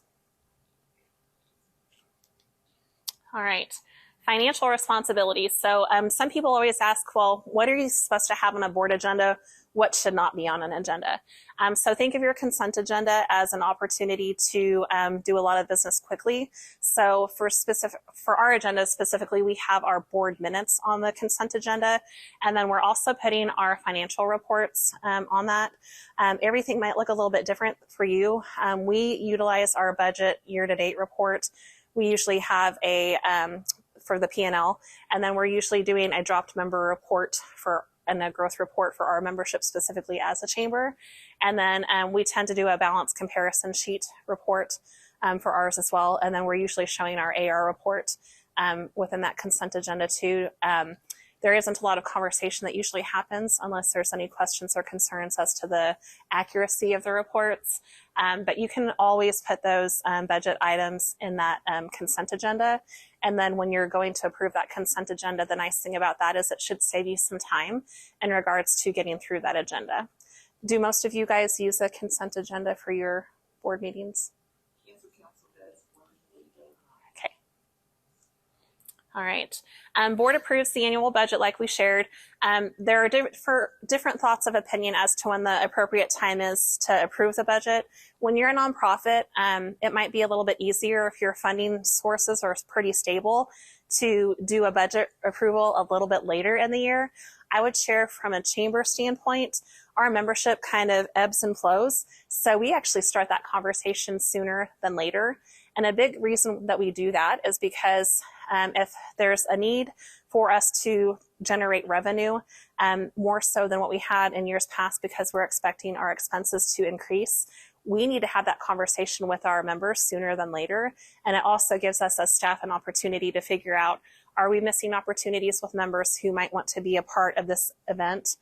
[SPEAKER 1] All right. Financial responsibilities. So some people always ask, well, what are you supposed to have on a board agenda? What should not be on an agenda? So think of your consent agenda as an opportunity to do a lot of business quickly. So for our agenda specifically, we have our board minutes on the consent agenda. And then we're also putting our financial reports on that. Everything might look a little bit different for you. We utilize our budget year-to-date report. We usually have for the P&L, and then we're usually doing a dropped member report and a growth report for our membership specifically as a chamber. And then we tend to do a balance comparison sheet report for ours as well. And then we're usually showing our AR report within that consent agenda too. there isn't a lot of conversation that usually happens unless there's any questions or concerns as to the accuracy of the reports. But you can always put those budget items in that consent agenda. And then when you're going to approve that consent agenda, the nice thing about that is it should save you some time in regards to getting through that agenda. Do most of you guys use a consent agenda for your board meetings?
[SPEAKER 2] Cancer Council does.
[SPEAKER 1] Okay. All right. Board approves the annual budget like we shared. There are different thoughts of opinion as to when the appropriate time is to approve the budget. When you're a nonprofit, it might be a little bit easier if your funding sources are pretty stable to do a budget approval a little bit later in the year. I would share from a chamber standpoint, our membership kind of ebbs and flows. So we actually start that conversation sooner than later. And a big reason that we do that is because if there's a need for us to generate revenue, more so than what we had in years past because we're expecting our expenses to increase, we need to have that conversation with our members sooner than later. And it also gives us as staff an opportunity to figure out, are we missing opportunities with members who might want to be a part of this event,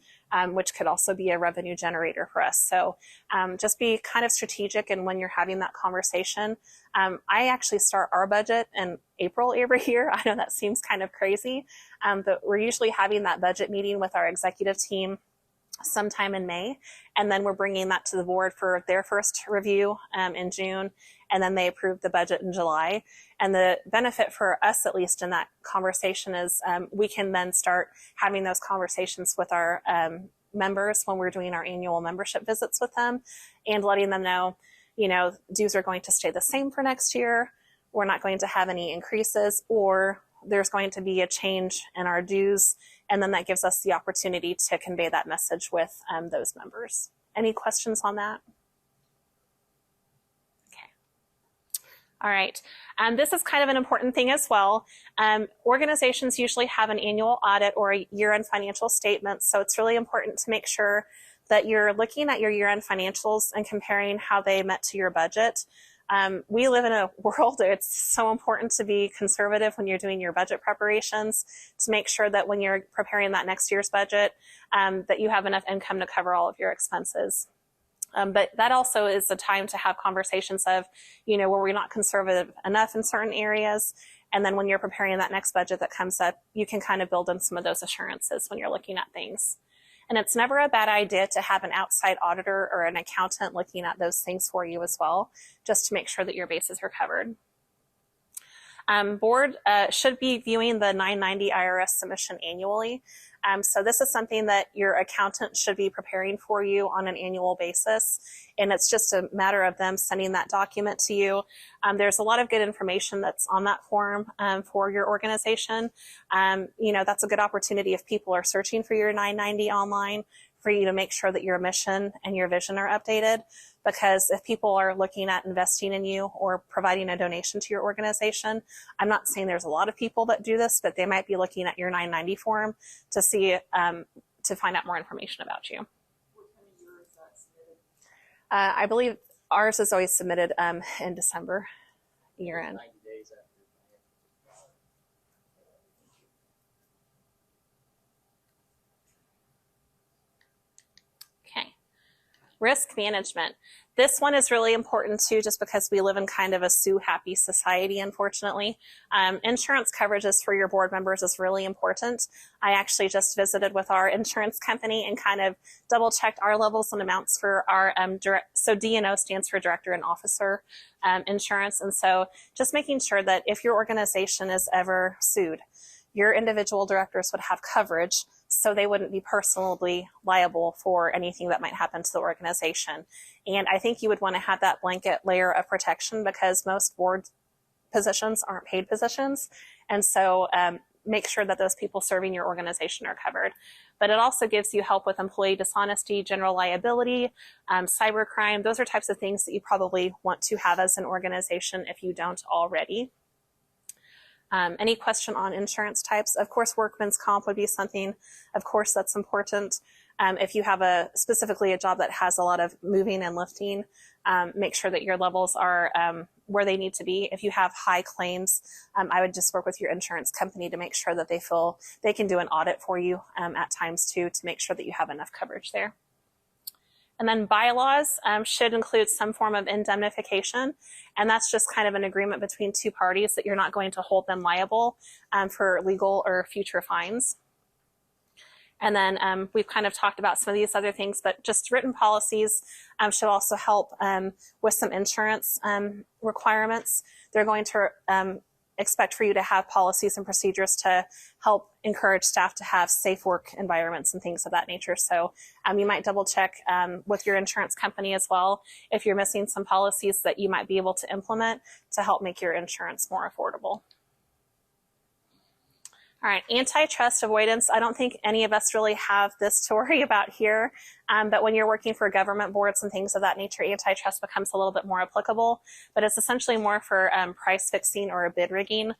[SPEAKER 1] which could also be a revenue generator for us. So just be kind of strategic in when you're having that conversation. I actually start our budget in April every year. I know that seems kind of crazy, but we're usually having that budget meeting with our executive team sometime in May, and then we're bringing that to the board for their first review in June, and then they approve the budget in July. And the benefit for us, at least in that conversation, is we can then start having those conversations with our members when we're doing our annual membership visits with them and letting them know, you know, dues are going to stay the same for next year. We're not going to have any increases, or there's going to be a change in our dues. And then that gives us the opportunity to convey that message with those members. Any questions on that? Okay. All right. This is kind of an important thing as well. Organizations usually have an annual audit or a year-end financial statement. So it's really important to make sure that you're looking at your year-end financials and comparing how they met to your budget. We live in a world where it's so important to be conservative when you're doing your budget preparations to make sure that when you're preparing that next year's budget, that you have enough income to cover all of your expenses. But that also is a time to have conversations of, you know, were we not conservative enough in certain areas? And then when you're preparing that next budget that comes up, you can kind of build in some of those assurances when you're looking at things. And it's never a bad idea to have an outside auditor or an accountant looking at those things for you as well, just to make sure that your bases are covered. Board should be viewing the 990 IRS submission annually. So this is something that your accountant should be preparing for you on an annual basis. And it's just a matter of them sending that document to you. There's a lot of good information that's on that form for your organization. You know, that's a good opportunity if people are searching for your 990 online for you to make sure that your mission and your vision are updated. Because if people are looking at investing in you or providing a donation to your organization, I'm not saying there's a lot of people that do this, but they might be looking at your 990 form to see, to find out more information about you.
[SPEAKER 2] What time of year is that submitted?
[SPEAKER 1] I believe ours is always submitted in December, year end.
[SPEAKER 3] 90 days after.
[SPEAKER 1] Okay. Risk management. This one is really important too, just because we live in kind of a sue-happy society, unfortunately. Insurance coverages for your board members is really important. I actually just visited with our insurance company and kind of double-checked our levels and amounts for our so D&O stands for Director and Officer insurance. And so just making sure that if your organization is ever sued, your individual directors would have coverage so they wouldn't be personally liable for anything that might happen to the organization. And I think you would want to have that blanket layer of protection because most board positions aren't paid positions. And so make sure that those people serving your organization are covered. But it also gives you help with employee dishonesty, general liability, cybercrime. Those are types of things that you probably want to have as an organization if you don't already. Any question on insurance types? Of course, workman's comp would be something, of course, that's important. If you have specifically a job that has a lot of moving and lifting, make sure that your levels are where they need to be. If you have high claims, I would just work with your insurance company to make sure that they feel they can do an audit for you at times too, to make sure that you have enough coverage there. And then bylaws should include some form of indemnification. And that's just kind of an agreement between two parties that you're not going to hold them liable for legal or future fines. And then we've kind of talked about some of these other things, but just written policies should also help with some insurance requirements. They're going to expect for you to have policies and procedures to help encourage staff to have safe work environments and things of that nature. So you might double check with your insurance company as well if you're missing some policies that you might be able to implement to help make your insurance more affordable. All right, antitrust avoidance. I don't think any of us really have this to worry about here, but when you're working for government boards and things of that nature, antitrust becomes a little bit more applicable, but it's essentially more for price fixing or bid rigging.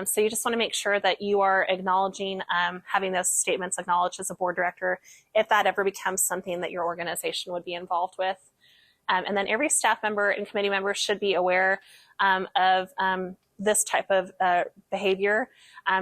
[SPEAKER 1] So you just want to make sure that you are acknowledging, having those statements acknowledged as a board director if that ever becomes something that your organization would be involved with. And then every staff member and committee member should be aware of this type of behavior.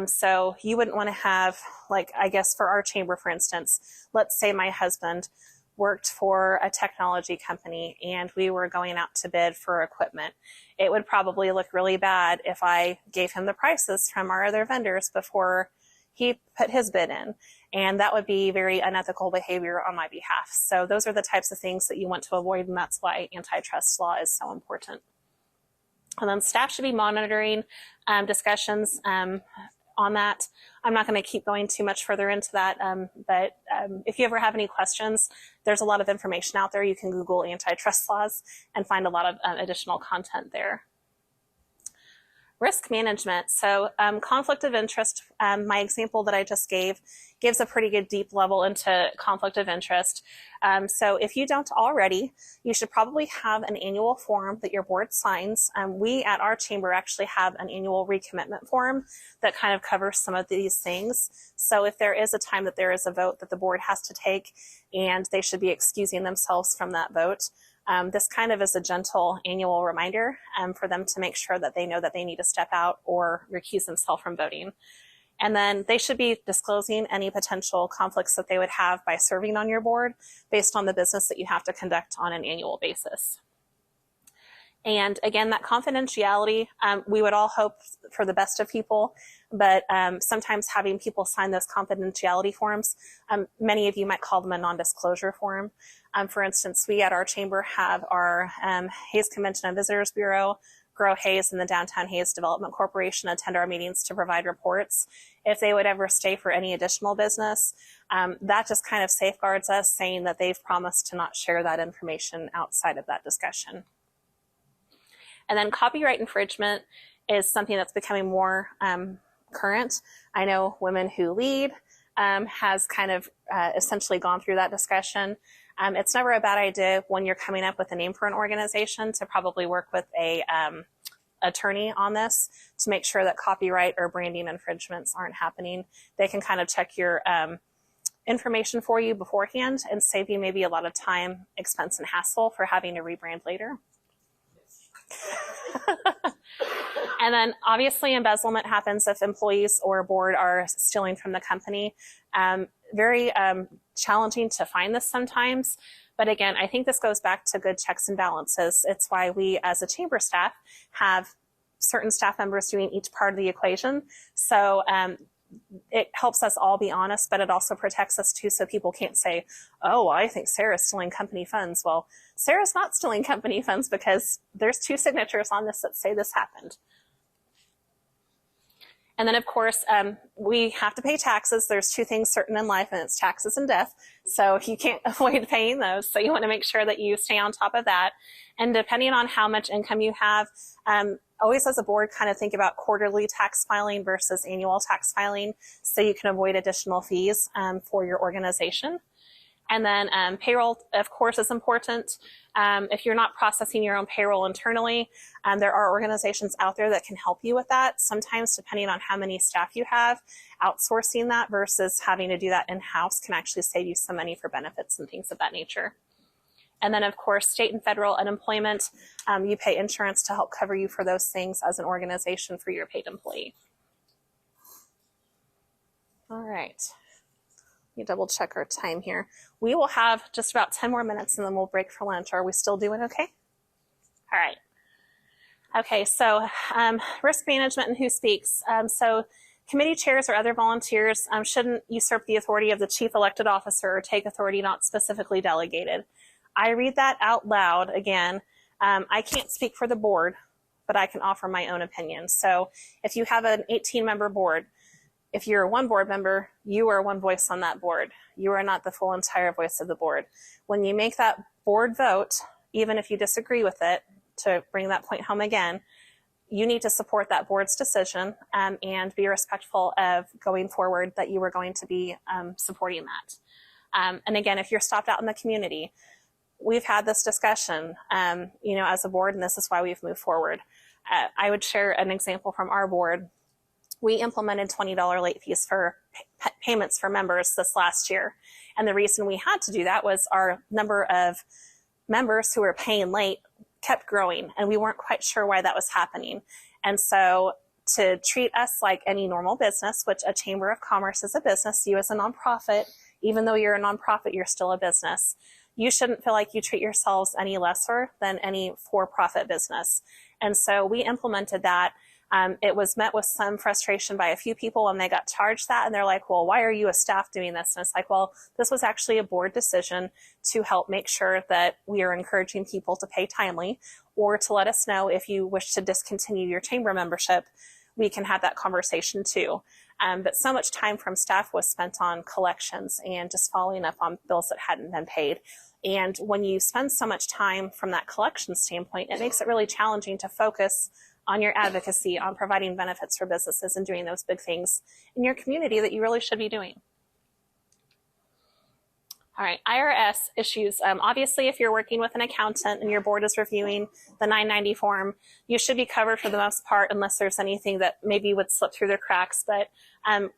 [SPEAKER 1] So you wouldn't want to have, like, I guess for our chamber, for instance, let's say my husband worked for a technology company and we were going out to bid for equipment. It would probably look really bad if I gave him the prices from our other vendors before he put his bid in. And that would be very unethical behavior on my behalf. So those are the types of things that you want to avoid, and that's why antitrust law is so important. And then staff should be monitoring discussions on that. I'm not going to keep going too much further into that, but if you ever have any questions, there's a lot of information out there. You can Google antitrust laws and find a lot of additional content there. Risk management. So conflict of interest, my example that I just gave, gives a pretty good deep level into conflict of interest. So if you don't already, you should probably have an annual form that your board signs. We at our chamber actually have an annual recommitment form that kind of covers some of these things. So if there is a time that there is a vote that the board has to take and they should be excusing themselves from that vote, this kind of is a gentle annual reminder for them to make sure that they know that they need to step out or recuse themselves from voting. And then they should be disclosing any potential conflicts that they would have by serving on your board based on the business that you have to conduct on an annual basis. And again, that confidentiality, we would all hope for the best of people, but sometimes having people sign those confidentiality forms, many of you might call them a non-disclosure form. For instance, we at our chamber have our Hayes Convention and Visitors Bureau, Grow Hayes, and the Downtown Hayes Development Corporation attend our meetings to provide reports. If they would ever stay for any additional business, that just kind of safeguards us, saying that they've promised to not share that information outside of that discussion. And then copyright infringement is something that's becoming more current. I know Women Who Lead has kind of essentially gone through that discussion. It's never a bad idea when you're coming up with a name for an organization to probably work with a attorney on this to make sure that copyright or branding infringements aren't happening. They can kind of check your information for you beforehand and save you maybe a lot of time, expense, and hassle for having to rebrand later. And then obviously embezzlement happens if employees or a board are stealing from the company. Very challenging to find this sometimes. But again, I think this goes back to good checks and balances. It's why we as a chamber staff have certain staff members doing each part of the equation. So it helps us all be honest, but it also protects us too, so people can't say, oh, I think Sarah's stealing company funds. Well, Sarah's not stealing company funds because there's 2 signatures on this that say this happened. And then, of course, we have to pay taxes. There's 2 things certain in life, and it's taxes and death. So you can't avoid paying those. So you want to make sure that you stay on top of that. And depending on how much income you have, always as a board kind of think about quarterly tax filing versus annual tax filing so you can avoid additional fees for your organization. And then payroll, of course, is important. If you're not processing your own payroll internally, there are organizations out there that can help you with that. Sometimes, depending on how many staff you have, outsourcing that versus having to do that in-house can actually save you some money for benefits and things of that nature. And then, of course, state and federal unemployment, you pay insurance to help cover you for those things as an organization for your paid employee. All right. Let me double check our time here. We will have just about 10 more minutes and then we'll break for lunch. Are we still doing okay? All right. Okay, so risk management and who speaks. So committee chairs or other volunteers shouldn't usurp the authority of the chief elected officer or take authority not specifically delegated. I read that out loud again. I can't speak for the board, but I can offer my own opinion. So if you have an 18-member board, if you're one board member, you are one voice on that board. You are not the full entire voice of the board. When you make that board vote, even if you disagree with it, to bring that point home again, you need to support that board's decision and be respectful of going forward that you are going to be supporting that. And again, if you're stopped out in the community, we've had this discussion, as a board, and this is why we've moved forward. I would share an example from our board. We implemented $20 late fees for payments for members this last year. And the reason we had to do that was our number of members who were paying late kept growing, and we weren't quite sure why that was happening. And so to treat us like any normal business, which a chamber of commerce is a business, you as a nonprofit, even though you're a nonprofit, you're still a business. You shouldn't feel like you treat yourselves any lesser than any for-profit business. And so we implemented that. It was met with some frustration by a few people when they got charged that, and they're like, well, why are you as staff doing this? And it's like, well, this was actually a board decision to help make sure that we are encouraging people to pay timely, or to let us know if you wish to discontinue your chamber membership, we can have that conversation too. But so much time from staff was spent on collections and just following up on bills that hadn't been paid. And when you spend so much time from that collection standpoint, it makes it really challenging to focus on your advocacy, on providing benefits for businesses and doing those big things in your community that you really should be doing. All right, IRS issues. Obviously, if you're working with an accountant and your board is reviewing the 990 form, you should be covered for the most part, unless there's anything that maybe would slip through the cracks. But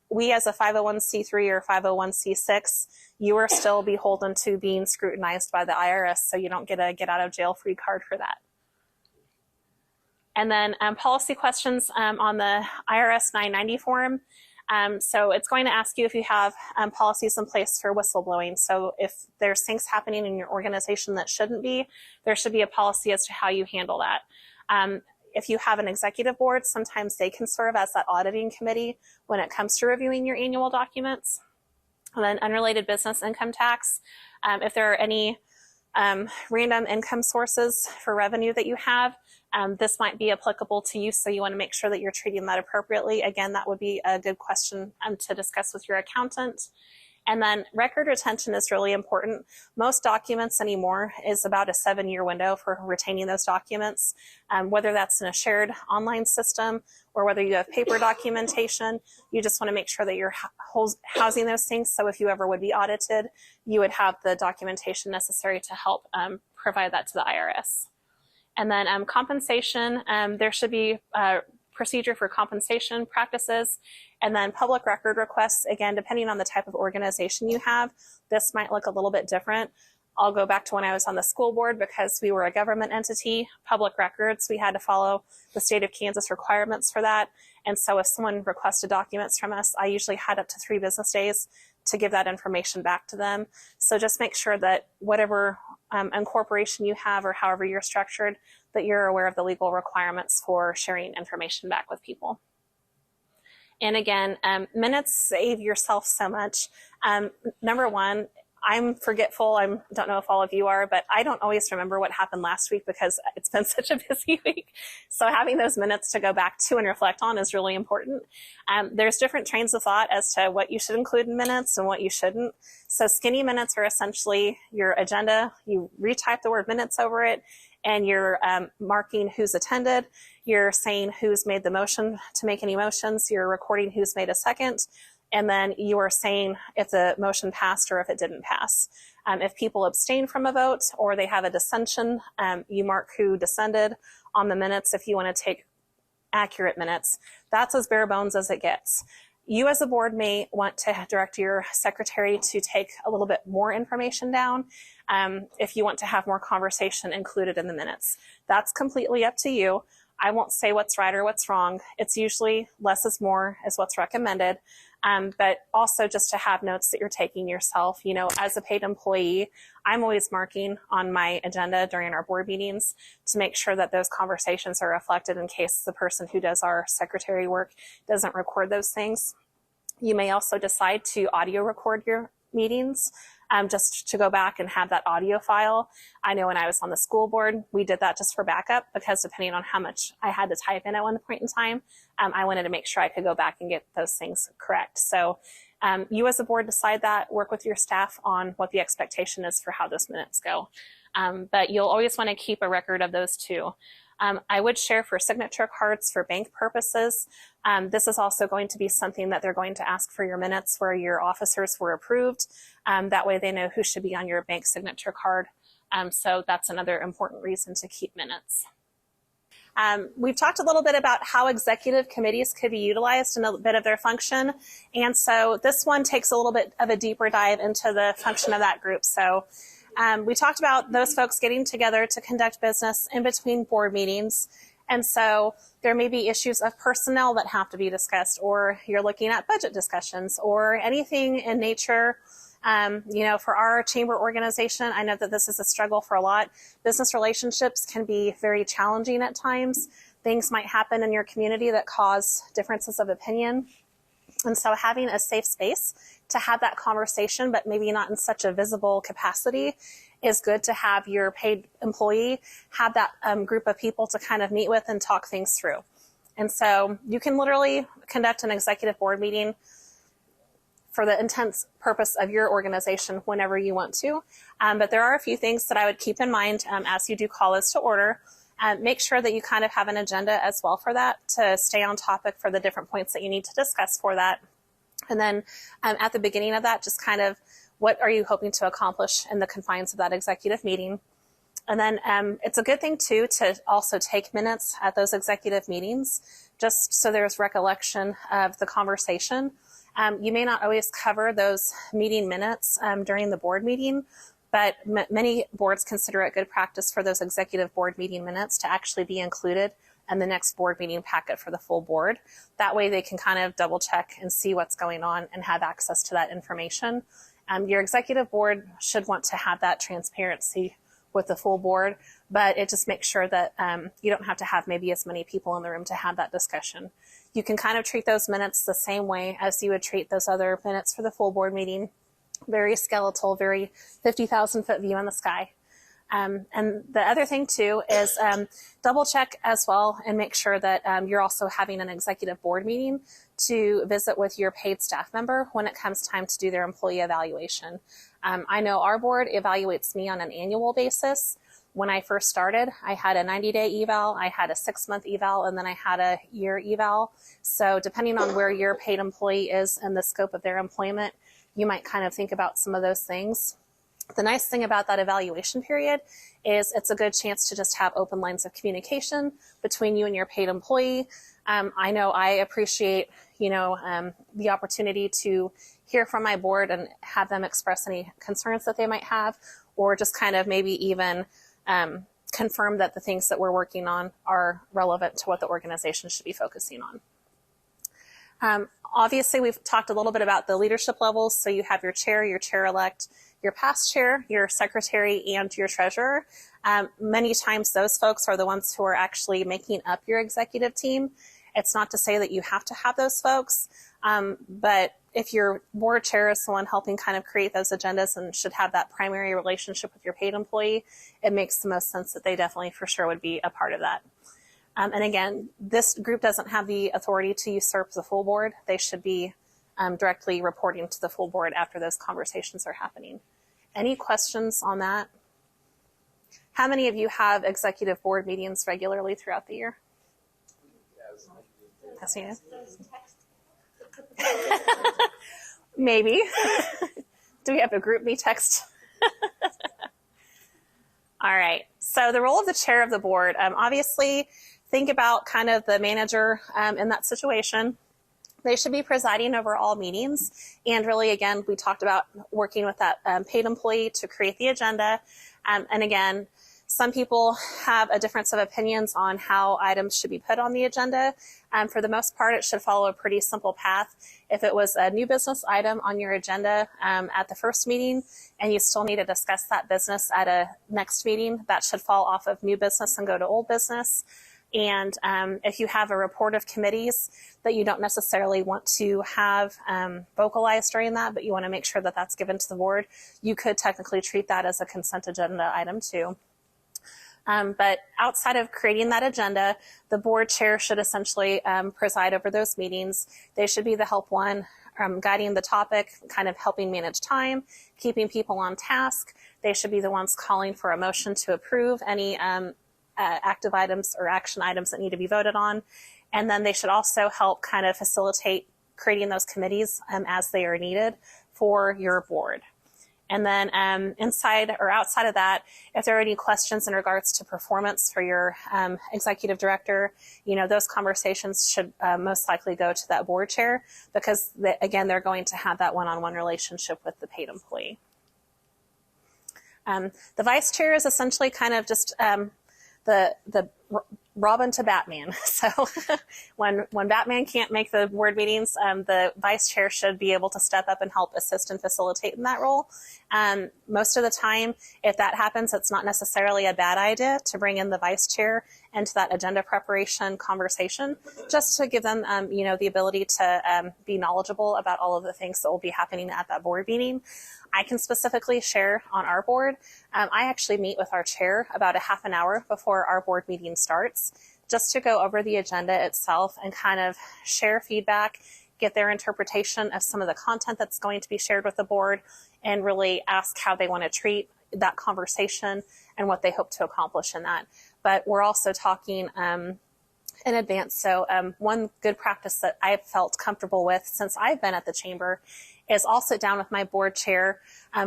[SPEAKER 1] we as a 501c3 or 501c6, you are still beholden to being scrutinized by the IRS, so you don't get a get out of jail free card for that. And then policy questions on the IRS 990 form. So it's going to ask you if you have policies in place for whistleblowing. So if there's things happening in your organization that shouldn't be, there should be a policy as to how you handle that. If you have an executive board, sometimes they can serve as that auditing committee when it comes to reviewing your annual documents. And then unrelated business income tax. If there are any random income sources for revenue that you have, this might be applicable to you, so you want to make sure that you're treating that appropriately. Again, that would be a good question to discuss with your accountant. And then record retention is really important. Most documents anymore is about a 7-year window for retaining those documents, whether that's in a shared online system or whether you have paper documentation. You just want to make sure that you're housing those things, so if you ever would be audited, you would have the documentation necessary to help provide that to the IRS. And then compensation, there should be a procedure for compensation practices. And then public record requests, again, depending on the type of organization you have, this might look a little bit different. I'll go back to when I was on the school board, because we were a government entity, public records, we had to follow the state of Kansas requirements for that. And so if someone requested documents from us, I usually had up to 3 business days to give that information back to them. So just make sure that whatever incorporation you have or however you're structured, that you're aware of the legal requirements for sharing information back with people. And again, minutes save yourself so much. Number one, I'm forgetful. I don't know if all of you are, but I don't always remember what happened last week because it's been such a busy week. So having those minutes to go back to and reflect on is really important. There's different trains of thought as to what you should include in minutes and what you shouldn't. So skinny minutes are essentially your agenda. You retype the word minutes over it, and you're marking who's attended. You're saying who's made the motion to make any motions. You're recording who's made a second. And then you are saying if the motion passed or if it didn't pass. If people abstain from a vote or they have a dissension, you mark who dissented on the minutes if you want to take accurate minutes. That's as bare bones as it gets. You as a board may want to direct your secretary to take a little bit more information down if you want to have more conversation included in the minutes. That's completely up to you. I won't say what's right or what's wrong. It's usually less is more is what's recommended. But also just to have notes that you're taking yourself. You know, as a paid employee, I'm always marking on my agenda during our board meetings to make sure that those conversations are reflected in case the person who does our secretary work doesn't record those things. You may also decide to audio record your meetings just to go back and have that audio file. I know when I was on the school board, we did that just for backup because depending on how much I had to type in at one point in time, I wanted to make sure I could go back and get those things correct. So you as a board decide that, work with your staff on what the expectation is for how those minutes go. But you'll always want to keep a record of those too. I would share for signature cards for bank purposes. This is also going to be something that they're going to ask for your minutes where your officers were approved. That way they know who should be on your bank signature card. So that's another important reason to keep minutes. We've talked a little bit about how executive committees could be utilized and a bit of their function. And so this one takes a little bit of a deeper dive into the function of that group. So we talked about those folks getting together to conduct business in between board meetings. And so there may be issues of personnel that have to be discussed, or you're looking at budget discussions or anything in nature. You know, for our chamber organization, I know that this is a struggle for a lot. Business relationships can be very challenging at times. Things might happen in your community that cause differences of opinion. And so having a safe space to have that conversation, but maybe not in such a visible capacity, is good to have your paid employee have that group of people to kind of meet with and talk things through. And so you can literally conduct an executive board meeting for the intense purpose of your organization whenever you want to. But there are a few things that I would keep in mind as you do call us to order. Make sure that you kind of have an agenda as well for that to stay on topic for the different points that you need to discuss for that. And then at the beginning of that, just kind of what are you hoping to accomplish in the confines of that executive meeting. And then it's a good thing too to also take minutes at those executive meetings, just so there's recollection of the conversation. You may not always cover those meeting minutes during the board meeting, but many boards consider it good practice for those executive board meeting minutes to actually be included in the next board meeting packet for the full board. That way they can kind of double check and see what's going on and have access to that information. Your executive board should want to have that transparency with the full board, but it just makes sure that you don't have to have maybe as many people in the room to have that discussion. You can kind of treat those minutes the same way as you would treat those other minutes for the full board meeting. Very skeletal, very 50,000 foot view in the sky. And the other thing too is double check as well and make sure that you're also having an executive board meeting to visit with your paid staff member when it comes time to do their employee evaluation. I know our board evaluates me on an annual basis. When I first started, I had a 90-day eval, I had a 6-month eval, and then I had a year eval. So depending on where your paid employee is and the scope of their employment, you might kind of think about some of those things. The nice thing about that evaluation period is it's a good chance to just have open lines of communication between you and your paid employee. I know I appreciate, the opportunity to hear from my board and have them express any concerns that they might have, or just kind of maybe even confirm that the things that we're working on are relevant to what the organization should be focusing on. Obviously, we've talked a little bit about the leadership levels. So you have your chair-elect, your past chair, your secretary, and your treasurer. Many times those folks are the ones who are actually making up your executive team. It's not to say that you have to have those folks, but if your board chair is the one helping kind of create those agendas and should have that primary relationship with your paid employee, it makes the most sense that they definitely for sure would be a part of that. And again, this group doesn't have the authority to usurp the full board. They should be directly reporting to the full board after those conversations are happening. Any questions on that? How many of you have executive board meetings regularly throughout the year? Yes, you Maybe. Do we have a group me text? All right. So the role of the chair of the board, obviously think about kind of the manager in that situation. They should be presiding over all meetings. And really, again, we talked about working with that paid employee to create the agenda. And again, some people have a difference of opinions on how items should be put on the agenda. For the most part, it should follow a pretty simple path. If it was a new business item on your agenda at the first meeting and you still need to discuss that business at a next meeting, that should fall off of new business and go to old business. And if you have a report of committees that you don't necessarily want to have vocalized during that, but you want to make sure that that's given to the board, you could technically treat that as a consent agenda item too. But outside of creating that agenda, the board chair should essentially preside over those meetings. They should be the help one, guiding the topic, kind of helping manage time, keeping people on task. They should be the ones calling for a motion to approve any active items or action items that need to be voted on. And then they should also help kind of facilitate creating those committees as they are needed for your board. And then inside or outside of that, if there are any questions in regards to performance for your executive director, those conversations should most likely go to that board chair because, again, they're going to have that one-on-one relationship with the paid employee. The vice chair is essentially kind of just the Robin to Batman. So when Batman can't make the board meetings, the vice chair should be able to step up and help assist and facilitate in that role. Most of the time, if that happens, it's not necessarily a bad idea to bring in the vice chair into that agenda preparation conversation, just to give them, the ability to be knowledgeable about all of the things that will be happening at that board meeting. I can specifically share on our board. I actually meet with our chair about a half an hour before our board meeting starts, just to go over the agenda itself and kind of share feedback, get their interpretation of some of the content that's going to be shared with the board, and really ask how they want to treat that conversation and what they hope to accomplish in that. But we're also talking in advance. So one good practice that I've felt comfortable with since I've been at the chamber is I'll sit down with my board chair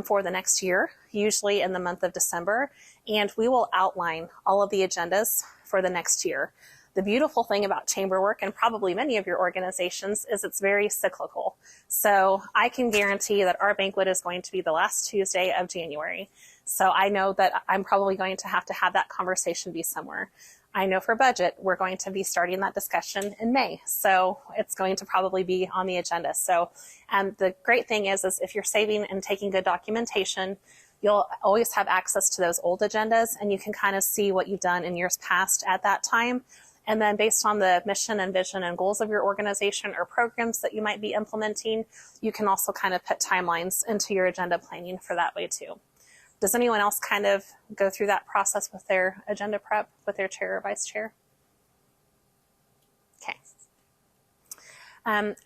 [SPEAKER 1] for the next year, usually in the month of December, and we will outline all of the agendas for the next year. The beautiful thing about chamber work, and probably many of your organizations, is it's very cyclical. So I can guarantee that our banquet is going to be the last Tuesday of January. So I know that I'm probably going to have that conversation be somewhere. I know for budget, we're going to be starting that discussion in May. So it's going to probably be on the agenda. So the great thing is if you're saving and taking good documentation, you'll always have access to those old agendas, and you can kind of see what you've done in years past at that time. And then based on the mission and vision and goals of your organization or programs that you might be implementing, you can also kind of put timelines into your agenda planning for that way too. Does anyone else kind of go through that process with their agenda prep with their chair or vice chair? Okay.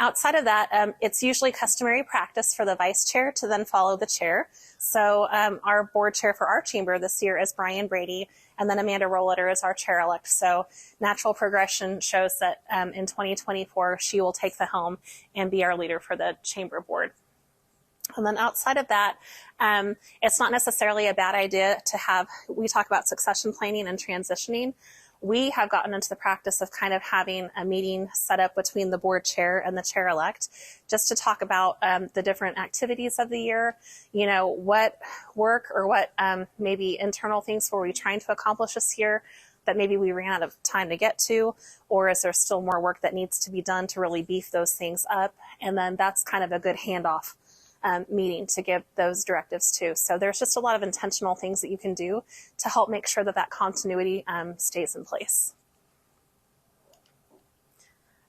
[SPEAKER 1] Outside of that, it's usually customary practice for the vice chair to then follow the chair. So our board chair for our chamber this year is Brian Brady, and then Amanda Rolliter is our chair-elect. So natural progression shows that in 2024, she will take the helm and be our leader for the chamber board. And then outside of that, it's not necessarily a bad idea to have, we talk about succession planning and transitioning. We have gotten into the practice of kind of having a meeting set up between the board chair and the chair-elect just to talk about the different activities of the year, what work or what maybe internal things were we trying to accomplish this year that maybe we ran out of time to get to, or is there still more work that needs to be done to really beef those things up? And then that's kind of a good handoff meeting to give those directives to. So there's just a lot of intentional things that you can do to help make sure that continuity stays in place.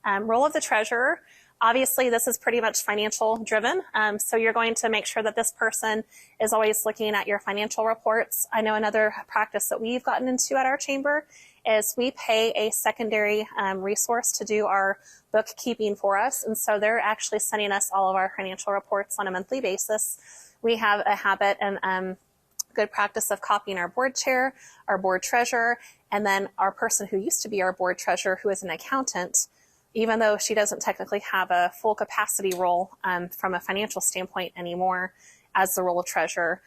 [SPEAKER 1] Role of the treasurer. Obviously, this is pretty much financial driven. So you're going to make sure that this person is always looking at your financial reports. I know another practice that we've gotten into at our chamber is we pay a secondary resource to do our bookkeeping for us. And so they're actually sending us all of our financial reports on a monthly basis. We have a habit and good practice of copying our board chair, our board treasurer, and then our person who used to be our board treasurer, who is an accountant. Even though she doesn't technically have a full capacity role from a financial standpoint anymore as the role of treasurer,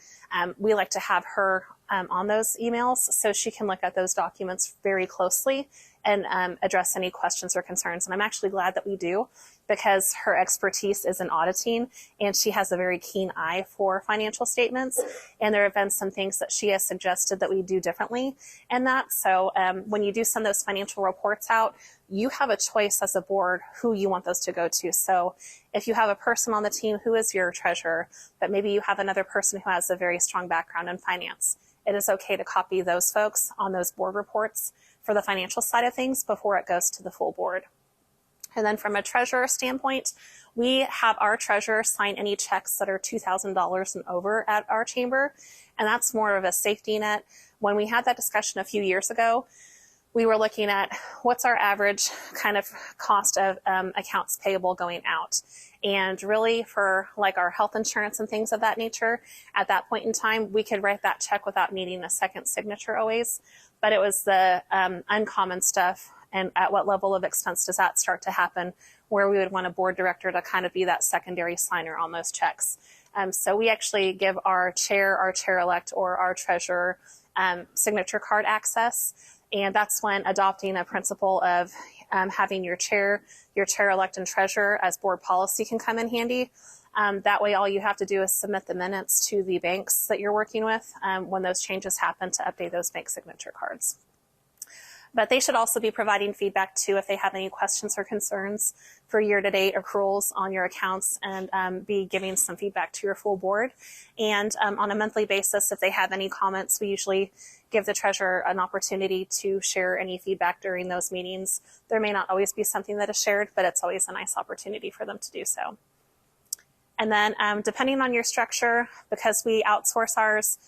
[SPEAKER 1] we like to have her on those emails so she can look at those documents very closely and address any questions or concerns. And I'm actually glad that we do, because her expertise is in auditing and she has a very keen eye for financial statements. And there have been some things that she has suggested that we do differently in that. So when you do send those financial reports out, you have a choice as a board who you want those to go to. So if you have a person on the team who is your treasurer, but maybe you have another person who has a very strong background in finance, it is okay to copy those folks on those board reports for the financial side of things before it goes to the full board. And then from a treasurer standpoint, we have our treasurer sign any checks that are $2,000 and over at our chamber. And that's more of a safety net. When we had that discussion a few years ago, we were looking at what's our average kind of cost of accounts payable going out. And really for like our health insurance and things of that nature, at that point in time, we could write that check without needing a second signature always. But it was the uncommon stuff, and at what level of expense does that start to happen, where we would want a board director to kind of be that secondary signer on those checks. So we actually give our chair-elect, or our treasurer signature card access. And that's when adopting a principle of having your chair-elect and treasurer as board policy can come in handy. That way, all you have to do is submit the minutes to the banks that you're working with when those changes happen to update those bank signature cards. But they should also be providing feedback too if they have any questions or concerns for year-to-date accruals on your accounts, and be giving some feedback to your full board. And on a monthly basis, if they have any comments, we usually give the treasurer an opportunity to share any feedback during those meetings. There may not always be something that is shared, but it's always a nice opportunity for them to do so. And then depending on your structure, because we outsource ours,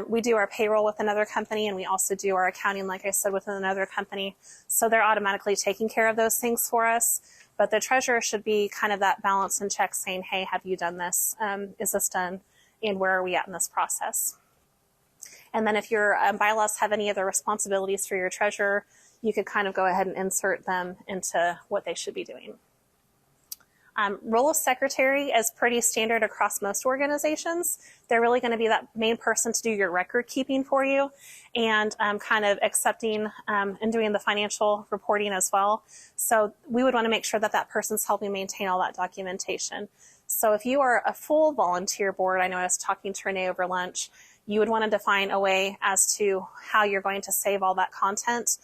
[SPEAKER 1] we do our payroll with another company, and we also do our accounting, like I said, with another company. So they're automatically taking care of those things for us. But the treasurer should be kind of that balance and check saying, hey, have you done this? Is this done? And where are we at in this process? And then if your bylaws have any other responsibilities for your treasurer, you could kind of go ahead and insert them into what they should be doing. Role of secretary is pretty standard across most organizations. They're really going to be that main person to do your record keeping for you, and kind of accepting and doing the financial reporting as well. So we would want to make sure that that person's helping maintain all that documentation. So if you are a full volunteer board, I know I was talking to Renee over lunch, you would want to define a way as to how you're going to save all that content,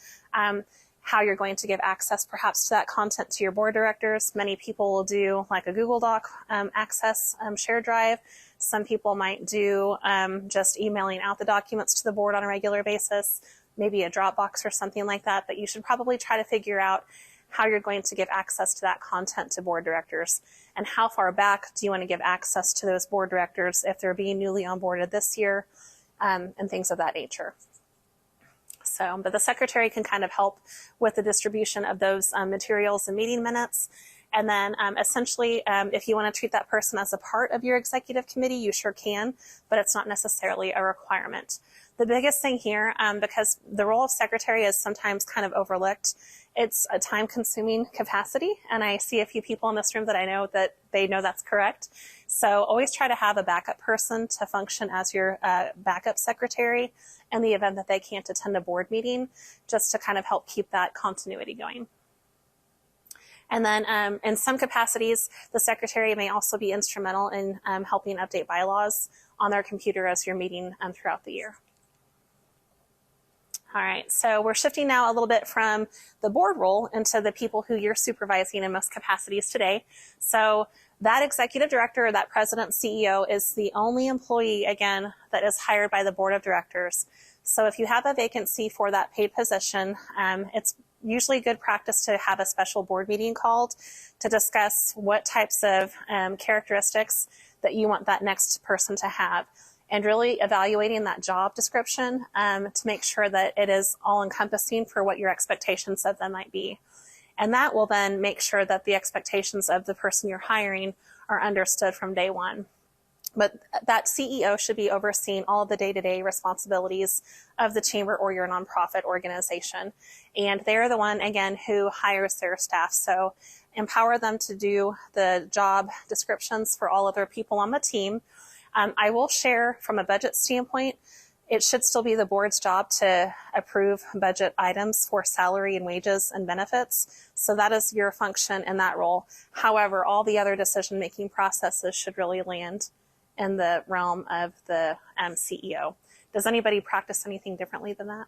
[SPEAKER 1] how you're going to give access perhaps to that content to your board directors. Many people will do like a Google Doc access shared drive. Some people might do just emailing out the documents to the board on a regular basis, maybe a Dropbox or something like that. But you should probably try to figure out how you're going to give access to that content to board directors, and how far back do you want to give access to those board directors if they're being newly onboarded this year, and things of that nature. So, but the secretary can kind of help with the distribution of those materials and meeting minutes. And then essentially, if you want to treat that person as a part of your executive committee, you sure can, but it's not necessarily a requirement. The biggest thing here, because the role of secretary is sometimes kind of overlooked, it's a time-consuming capacity, and I see a few people in this room that I know that they know that's correct. So always try to have a backup person to function as your backup secretary in the event that they can't attend a board meeting, just to kind of help keep that continuity going. And then in some capacities, the secretary may also be instrumental in helping update bylaws on their computer as you're meeting throughout the year. All right, so we're shifting now a little bit from the board role into the people who you're supervising in most capacities today. So that executive director, or that president CEO, is the only employee, again, that is hired by the board of directors. So if you have a vacancy for that paid position, it's usually good practice to have a special board meeting called to discuss what types of characteristics that you want that next person to have, and really evaluating that job description to make sure that it is all-encompassing for what your expectations of them might be. And that will then make sure that the expectations of the person you're hiring are understood from day one. But that CEO should be overseeing all of the day-to-day responsibilities of the chamber or your nonprofit organization. And they're the one, again, who hires their staff. So empower them to do the job descriptions for all other people on the team. I will share from a budget standpoint, it should still be the board's job to approve budget items for salary and wages and benefits. So that is your function in that role. However, all the other decision-making processes should really land in the realm of the CEO. Does anybody practice anything differently than that?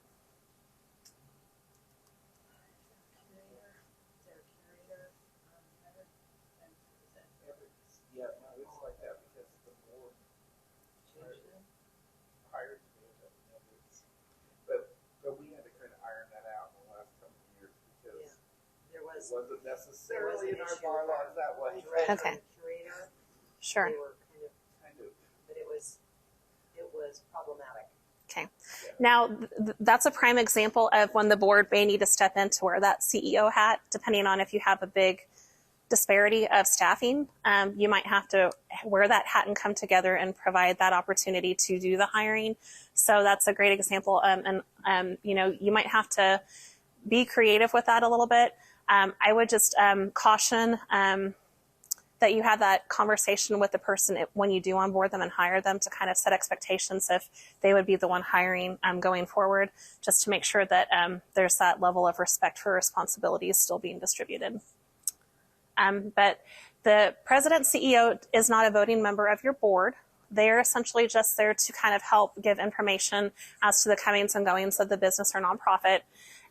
[SPEAKER 7] Yeah, no, it's like that because the more hired to do it, but we had to kind of iron that out in the last couple of years because
[SPEAKER 4] There
[SPEAKER 7] it
[SPEAKER 4] was,
[SPEAKER 7] wasn't
[SPEAKER 4] there was
[SPEAKER 7] necessarily
[SPEAKER 4] an
[SPEAKER 7] in our
[SPEAKER 4] issue
[SPEAKER 7] bylaws that way.
[SPEAKER 4] director
[SPEAKER 1] Okay.
[SPEAKER 4] and curator,
[SPEAKER 1] Sure.
[SPEAKER 4] they were
[SPEAKER 7] Kind of.
[SPEAKER 4] but it was problematic.
[SPEAKER 1] Okay. Now, that's a prime example of when the board may need to step in to wear that CEO hat, depending on if you have a big disparity of staffing. You might have to wear that hat and come together and provide that opportunity to do the hiring. So that's a great example. You might have to be creative with that a little bit. I would just caution that you have that conversation with the person when you do onboard them and hire them to kind of set expectations if they would be the one hiring going forward, just to make sure that there's that level of respect for responsibilities still being distributed. But the president CEO is not a voting member of your board. They're essentially just there to kind of help give information as to the comings and goings of the business or nonprofit.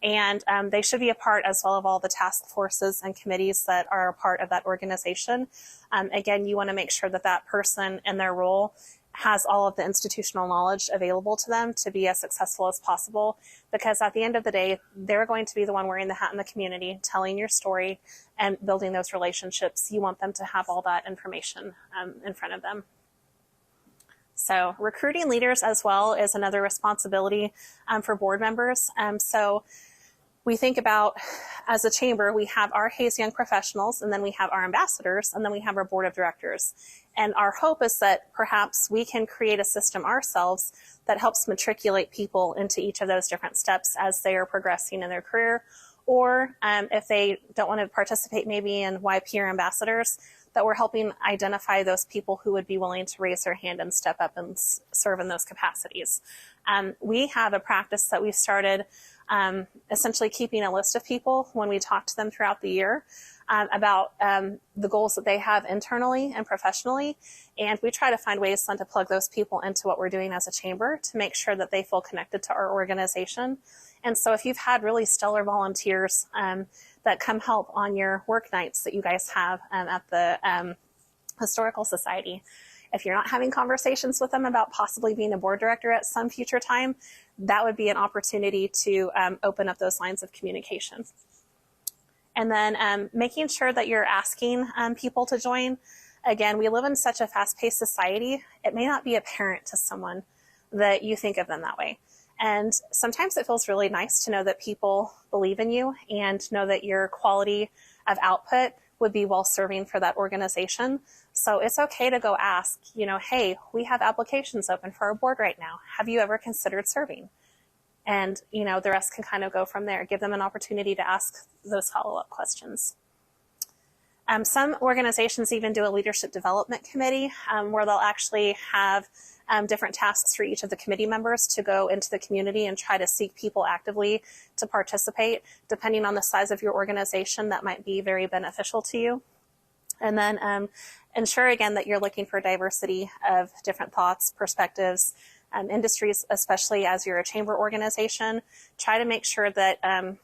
[SPEAKER 1] And they should be a part as well of all the task forces and committees that are a part of that organization. Again, you want to make sure that that person in their role has all of the institutional knowledge available to them to be as successful as possible, because at the end of the day, they're going to be the one wearing the hat in the community, telling your story and building those relationships. You want them to have all that information in front of them. So recruiting leaders as well is another responsibility for board members. So we think about, as a chamber, we have our Hayes Young Professionals, and then we have our ambassadors, and then we have our board of directors. And our hope is that perhaps we can create a system ourselves that helps matriculate people into each of those different steps as they are progressing in their career. Or if they don't want to participate maybe in YP or ambassadors, that we're helping identify those people who would be willing to raise their hand and step up and serve in those capacities. We have a practice that we've started, essentially keeping a list of people when we talk to them throughout the year about the goals that they have internally and professionally. And we try to find ways then to plug those people into what we're doing as a chamber to make sure that they feel connected to our organization. And so if you've had really stellar volunteers that come help on your work nights that you guys have at the Historical Society, if you're not having conversations with them about possibly being a board director at some future time, that would be an opportunity to open up those lines of communication. And then making sure that you're asking people to join. Again, we live in such a fast-paced society, it may not be apparent to someone that you think of them that way. And sometimes it feels really nice to know that people believe in you and know that your quality of output would be well-serving for that organization. So it's okay to go ask, hey, we have applications open for our board right now. Have you ever considered serving? And, the rest can kind of go from there. Give them an opportunity to ask those follow-up questions. Some organizations even do a leadership development committee where they'll actually have different tasks for each of the committee members to go into the community and try to seek people actively to participate. Depending on the size of your organization, that might be very beneficial to you. And then ensure, again, that you're looking for diversity of different thoughts, perspectives, industries, especially as you're a chamber organization. Try to make sure that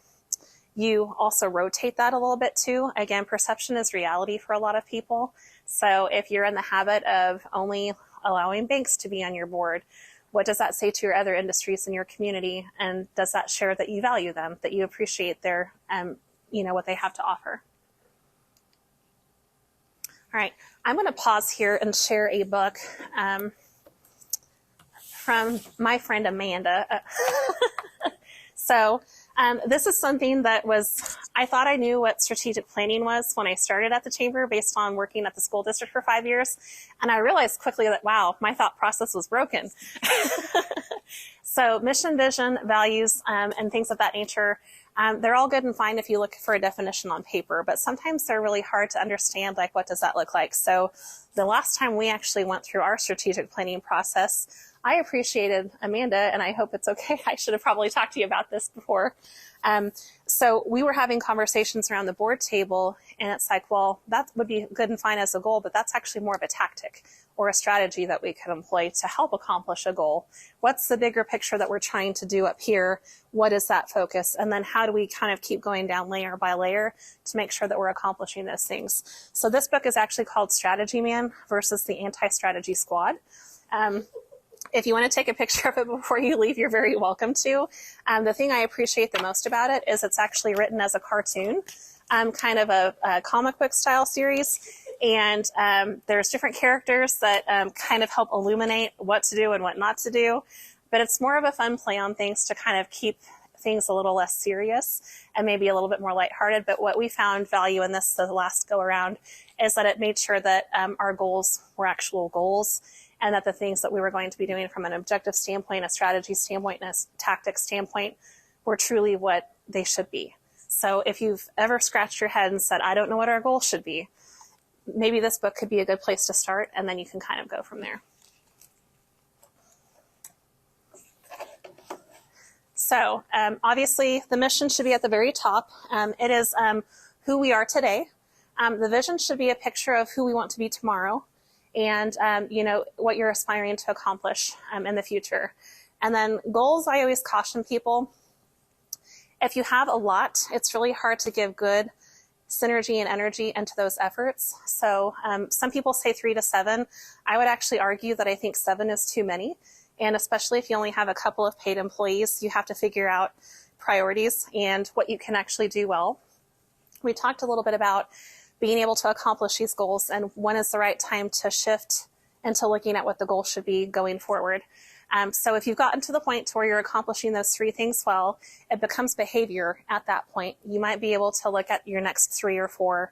[SPEAKER 1] you also rotate that a little bit too. Again, perception is reality for a lot of people. So if you're in the habit of only allowing banks to be on your board, what does that say to your other industries in your community? And does that share that you value them, that you appreciate their, what they have to offer? All right, I'm going to pause here and share a book from my friend Amanda. So this is something that I thought I knew what strategic planning was when I started at the chamber based on working at the school district for 5 years. And I realized quickly that, wow, my thought process was broken. So mission, vision, values, and things of that nature, they're all good and fine if you look for a definition on paper, but sometimes they're really hard to understand, like what does that look like? So the last time we actually went through our strategic planning process, I appreciated Amanda, and I hope it's okay. I should have probably talked to you about this before. So we were having conversations around the board table, and it's like, well, that would be good and fine as a goal, but that's actually more of a tactic or a strategy that we could employ to help accomplish a goal. What's the bigger picture that we're trying to do up here? What is that focus? And then how do we kind of keep going down layer by layer to make sure that we're accomplishing those things? So this book is actually called Strategy Man versus the Anti-Strategy Squad. If you want to take a picture of it before you leave, you're very welcome to. The thing I appreciate the most about it is it's actually written as a cartoon, kind of a comic book style series. And there's different characters that kind of help illuminate what to do and what not to do. But it's more of a fun play on things to kind of keep things a little less serious and maybe a little bit more lighthearted. But what we found value in this the last go around is that it made sure that our goals were actual goals, and that the things that we were going to be doing from an objective standpoint, a strategy standpoint, and a tactic standpoint were truly what they should be. So if you've ever scratched your head and said, I don't know what our goals should be, maybe this book could be a good place to start, and then you can kind of go from there. So obviously the mission should be at the very top. It is who we are today. The vision should be a picture of who we want to be tomorrow, and what you're aspiring to accomplish in the future. And then goals, I always caution people, if you have a lot, it's really hard to give good synergy and energy into those efforts. So some people say 3 to 7. I would actually argue that I think 7 is too many. And especially if you only have a couple of paid employees, you have to figure out priorities and what you can actually do well. We talked a little bit about being able to accomplish these goals and when is the right time to shift into looking at what the goal should be going forward. So if you've gotten to the point to where you're accomplishing those 3 things well, it becomes behavior at that point. You might be able to look at your next 3 or 4,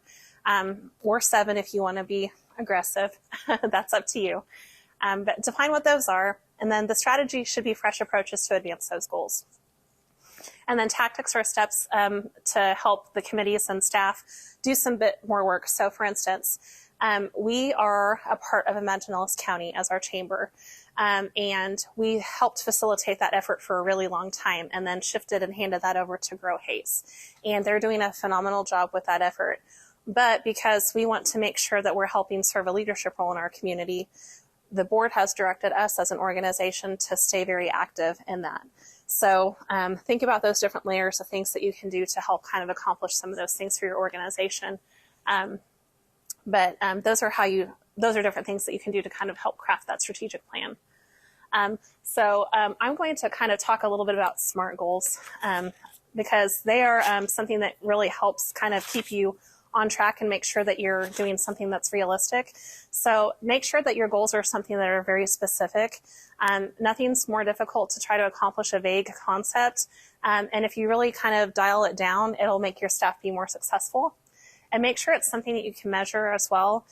[SPEAKER 1] or 7 if you want to be aggressive. That's up to you. But define what those are, and then the strategy should be fresh approaches to advance those goals. And then tactics are steps to help the committees and staff do some bit more work. So for instance, we are a part of Imaginellis County as our chamber. And we helped facilitate that effort for a really long time and then shifted and handed that over to Grow Hayes. And they're doing a phenomenal job with that effort. But because we want to make sure that we're helping serve a leadership role in our community, the board has directed us as an organization to stay very active in that. So think about those different layers of things that you can do to help kind of accomplish some of those things for your organization. But those are different things that you can do to kind of help craft that strategic plan. So I'm going to kind of talk a little bit about SMART goals because they are something that really helps kind of keep you on track and make sure that you're doing something that's realistic. So make sure that your goals are something that are very specific. Nothing's more difficult to try to accomplish a vague concept. And if you really kind of dial it down, it'll make your staff be more successful. And make sure it's something that you can measure as well.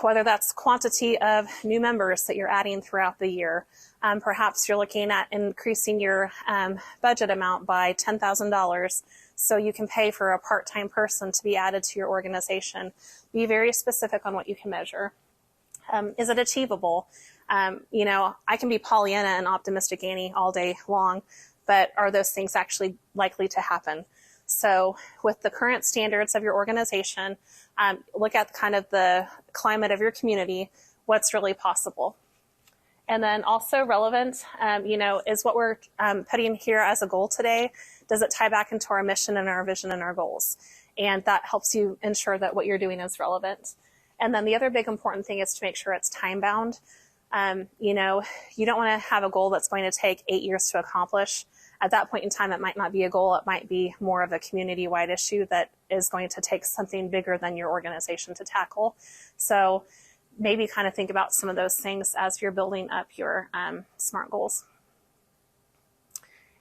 [SPEAKER 1] Whether that's quantity of new members that you're adding throughout the year. Perhaps you're looking at increasing your budget amount by $10,000 so you can pay for a part-time person to be added to your organization. Be very specific on what you can measure. Is it achievable? I can be Pollyanna and optimistic Annie all day long, but are those things actually likely to happen? So with the current standards of your organization, look at kind of the climate of your community, what's really possible. And then also relevant, is what we're putting here as a goal today, does it tie back into our mission and our vision and our goals? And that helps you ensure that what you're doing is relevant. And then the other big important thing is to make sure it's time bound. You don't want to have a goal that's going to take 8 years to accomplish. At that point in time, it might not be a goal. It might be more of a community-wide issue that is going to take something bigger than your organization to tackle. So maybe kind of think about some of those things as you're building up your SMART goals.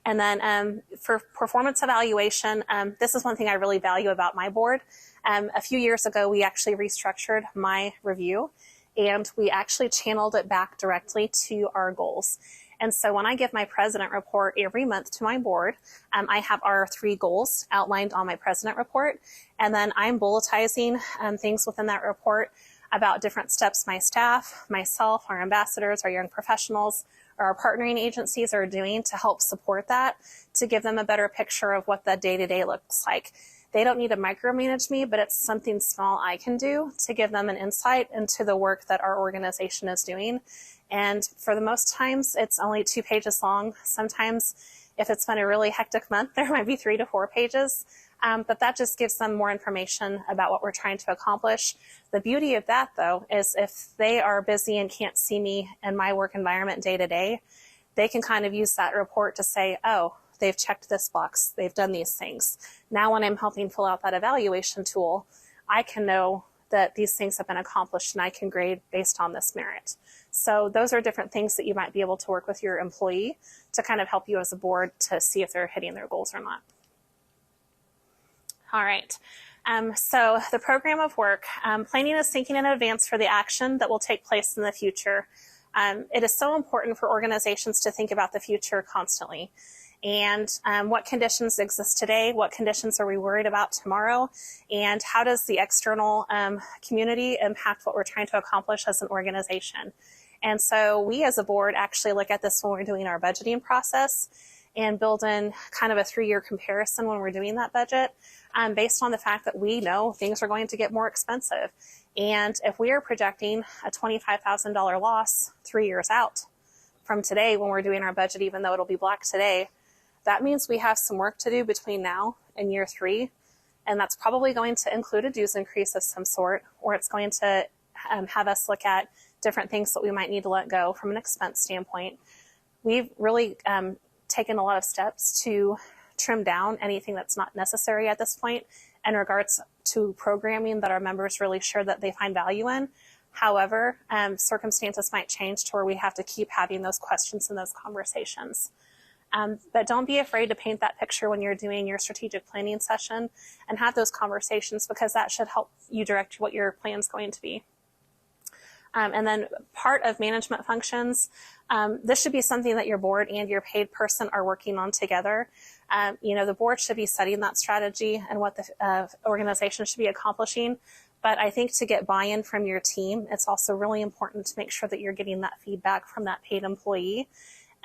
[SPEAKER 1] And then for performance evaluation, this is one thing I really value about my board. A few years ago, we actually restructured my review, and we actually channeled it back directly to our goals. And so when I give my president report every month to my board, I have our 3 goals outlined on my president report. And then I'm bulletizing things within that report about different steps my staff, myself, our ambassadors, our young professionals, or our partnering agencies are doing to help support that, to give them a better picture of what the day-to-day looks like. They don't need to micromanage me, but it's something small I can do to give them an insight into the work that our organization is doing. And for the most times, it's only 2 pages long. Sometimes, if it's been a really hectic month, there might be 3 to 4 pages. But that just gives them more information about what we're trying to accomplish. The beauty of that, though, is if they are busy and can't see me in my work environment day to day, they can kind of use that report to say, oh, they've checked this box, they've done these things. Now when I'm helping fill out that evaluation tool, I can know that these things have been accomplished and I can grade based on this merit. So those are different things that you might be able to work with your employee to kind of help you as a board to see if they're hitting their goals or not. All right. So the program of work, planning is thinking in advance for the action that will take place in the future. It is so important for organizations to think about the future constantly. And what conditions exist today, what conditions are we worried about tomorrow, and how does the external community impact what we're trying to accomplish as an organization. And so we as a board actually look at this when we're doing our budgeting process and build in kind of a 3-year comparison when we're doing that budget, based on the fact that we know things are going to get more expensive. And if we are projecting a $25,000 loss 3 years out from today when we're doing our budget, even though it'll be black today, that means we have some work to do between now and year 3. And that's probably going to include a dues increase of some sort, or it's going to have us look at different things that we might need to let go from an expense standpoint. We've really taken a lot of steps to trim down anything that's not necessary at this point in regards to programming that our members really share that they find value in. However, circumstances might change to where we have to keep having those questions and those conversations. But don't be afraid to paint that picture when you're doing your strategic planning session and have those conversations, because that should help you direct what your plan's going to be. And then part of management functions, this should be something that your board and your paid person are working on together. The board should be setting that strategy and what the organization should be accomplishing. But I think to get buy-in from your team, it's also really important to make sure that you're getting that feedback from that paid employee.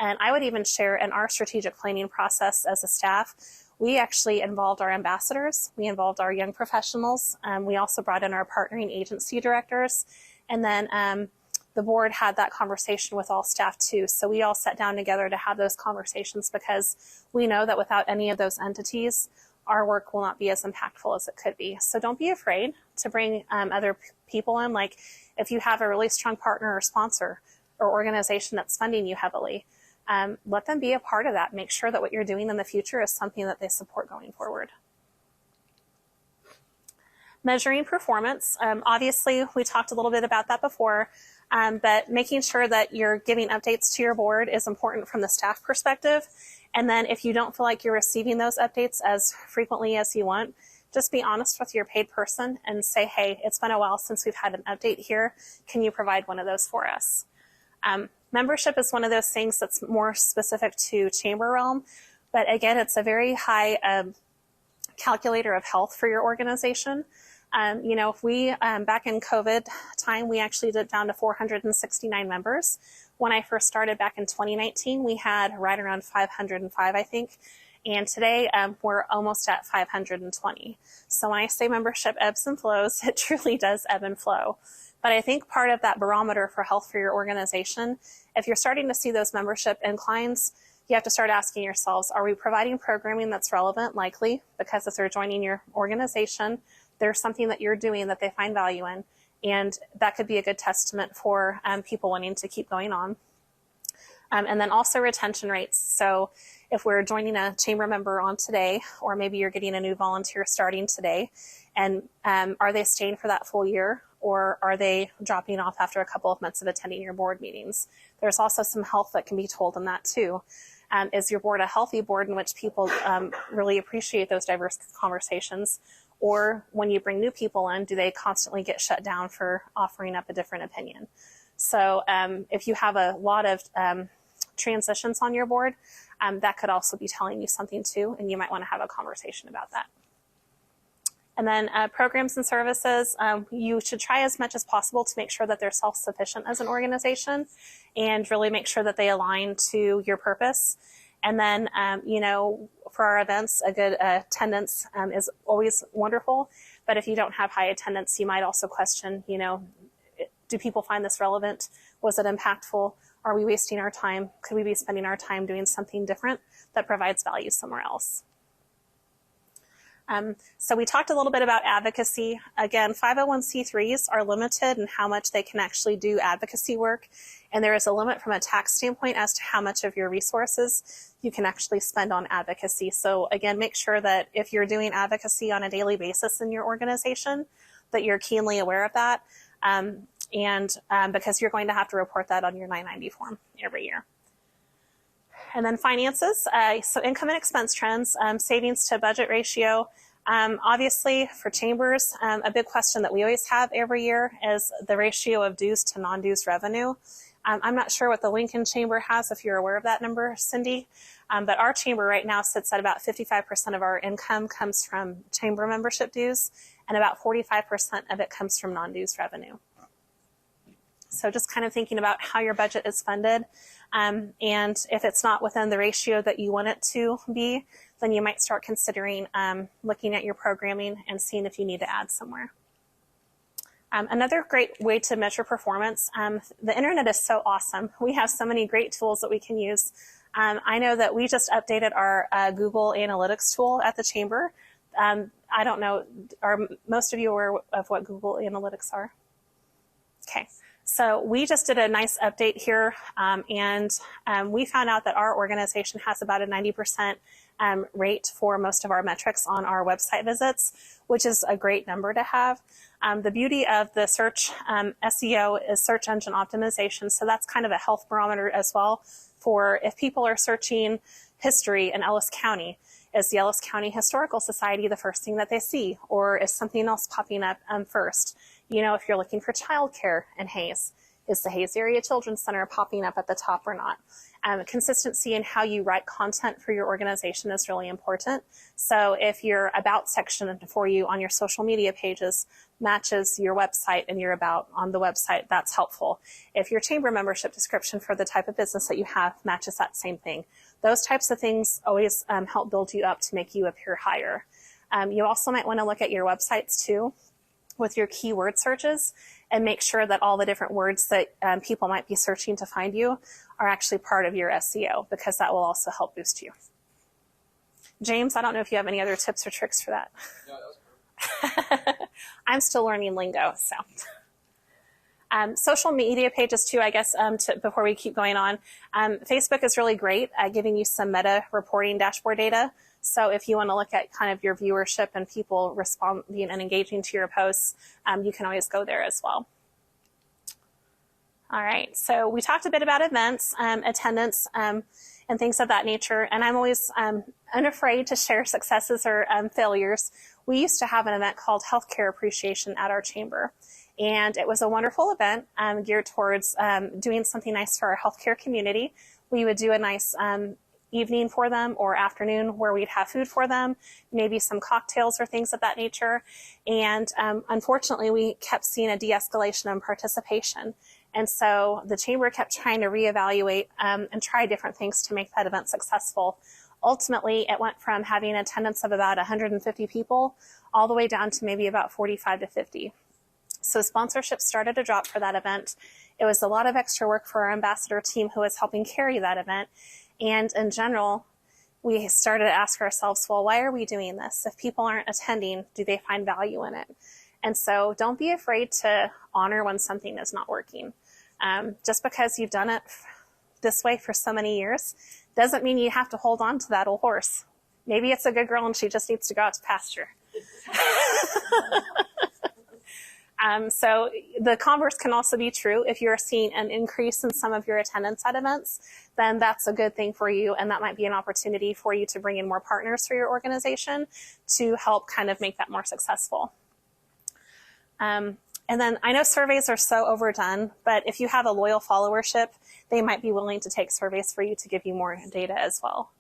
[SPEAKER 1] And I would even share in our strategic planning process as a staff, we actually involved our ambassadors, we involved our young professionals, we also brought in our partnering agency directors, and then the board had that conversation with all staff too. So we all sat down together to have those conversations, because we know that without any of those entities, our work will not be as impactful as it could be. So don't be afraid to bring other people in. Like if you have a really strong partner or sponsor or organization that's funding you heavily, let them be a part of that. Make sure that what you're doing in the future is something that they support going forward. Measuring performance. Obviously, we talked a little bit about that before, but making sure that you're giving updates to your board is important from the staff perspective. And then if you don't feel like you're receiving those updates as frequently as you want, just be honest with your paid person and say, hey, it's been a while since we've had an update here. Can you provide one of those for us? Membership is one of those things that's more specific to chamber realm, but again, it's a very high calculator of health for your organization. If we, back in COVID time, we actually dipped down to 469 members. When I first started back in 2019, we had right around 505, I think. And today, we're almost at 520. So when I say membership ebbs and flows, it truly does ebb and flow. But I think part of that barometer for health for your organization, if you're starting to see those membership inclines, you have to start asking yourselves, are we providing programming that's relevant? Likely, because if they're joining your organization, there's something that you're doing that they find value in. And that could be a good testament for people wanting to keep going on. And then also retention rates. So if we're joining a chamber member on today, or maybe you're getting a new volunteer starting today, and are they staying for that full year? Or are they dropping off after a couple of months of attending your board meetings? There's also some health that can be told in that too. Is your board a healthy board in which people really appreciate those diverse conversations? Or when you bring new people in, do they constantly get shut down for offering up a different opinion? So if you have a lot of transitions on your board, that could also be telling you something too, and you might want to have a conversation about that. And then programs and services, you should try as much as possible to make sure that they're self-sufficient as an organization and really make sure that they align to your purpose. And then, for our events, a good attendance is always wonderful. But if you don't have high attendance, you might also question, do people find this relevant? Was it impactful? Are we wasting our time? Could we be spending our time doing something different that provides value somewhere else? So we talked a little bit about advocacy. Again, 501c3s are limited in how much they can actually do advocacy work. And there is a limit from a tax standpoint as to how much of your resources you can actually spend on advocacy. So again, make sure that if you're doing advocacy on a daily basis in your organization, that you're keenly aware of that. Because you're going to have to report that on your 990 form every year. And then finances, so income and expense trends, savings to budget ratio. Obviously, for chambers, a big question that we always have every year is the ratio of dues to non-dues revenue. I'm not sure what the Lincoln Chamber has, if you're aware of that number, Cindy. But our chamber right now sits at about 55% of our income comes from chamber membership dues, and about 45% of it comes from non-dues revenue. So just kind of thinking about how your budget is funded. And if it's not within the ratio that you want it to be, then you might start considering looking at your programming and seeing if you need to add somewhere. Another great way to measure performance, the internet is so awesome. We have so many great tools that we can use. I know that we just updated our Google Analytics tool at the chamber. I don't know, are most of you aware of what Google Analytics are? Okay. So we just did a nice update here, and we found out that our organization has about a 90% rate for most of our metrics on our website visits, which is a great number to have. The beauty of the search SEO is search engine optimization, so that's kind of a health barometer as well for if people are searching history in Ellis County. Is the Ellis County Historical Society the first thing that they see, or is something else popping up first? If you're looking for childcare in Hayes, is the Hayes Area Children's Center popping up at the top or not? Consistency in how you write content for your organization is really important. So if your about section for you on your social media pages matches your website and your about on the website, that's helpful. If your chamber membership description for the type of business that you have matches that same thing, those types of things always help build you up to make you appear higher. You also might want to look at your websites too with your keyword searches and make sure that all the different words that people might be searching to find you are actually part of your SEO, because that will also help boost you. James, I don't know if you have any other tips or tricks for that.
[SPEAKER 3] No, that was perfect.
[SPEAKER 1] I'm still learning lingo, so. Social media pages too, I guess, before we keep going on. Facebook is really great at giving you some meta reporting dashboard data. So if you want to look at kind of your viewership and people responding and engaging to your posts, you can always go there as well. All right, so we talked a bit about events, attendance, and things of that nature. And I'm always unafraid to share successes or failures. We used to have an event called Healthcare Appreciation at our chamber. And it was a wonderful event geared towards doing something nice for our healthcare community. We would do a nice evening for them or afternoon where we'd have food for them, maybe some cocktails or things of that nature. And unfortunately, we kept seeing a de-escalation in participation. And so the chamber kept trying to reevaluate and try different things to make that event successful. Ultimately, it went from having attendance of about 150 people all the way down to maybe about 45 to 50. So sponsorship started to drop for that event. It was a lot of extra work for our ambassador team who was helping carry that event. And in general, we started to ask ourselves, well, why are we doing this? If people aren't attending, do they find value in it? And so don't be afraid to honor when something is not working. Just because you've done it this way for so many years doesn't mean you have to hold on to that old horse. Maybe it's a good girl and she just needs to go out to pasture. So the converse can also be true. If you're seeing an increase in some of your attendance at events, then that's a good thing for you. And that might be an opportunity for you to bring in more partners for your organization to help kind of make that more successful. And then I know surveys are so overdone, but if you have a loyal followership, they might be willing to take surveys for you to give you more data as well.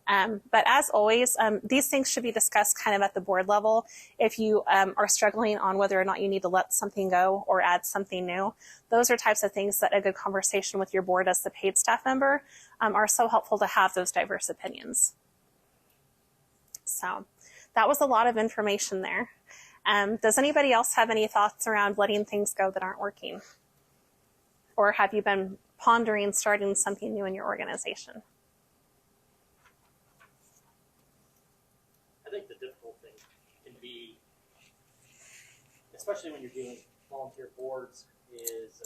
[SPEAKER 1] But as always, these things should be discussed kind of at the board level. If you are struggling on whether or not you need to let something go or add something new, those are types of things that a good conversation with your board as the paid staff member are so helpful to have those diverse opinions. So that was a lot of information there. Does anybody else have any thoughts around letting things go that aren't working? Or have you been pondering starting something new in your organization?
[SPEAKER 3] I think the difficult thing can be, especially when you're doing volunteer boards, is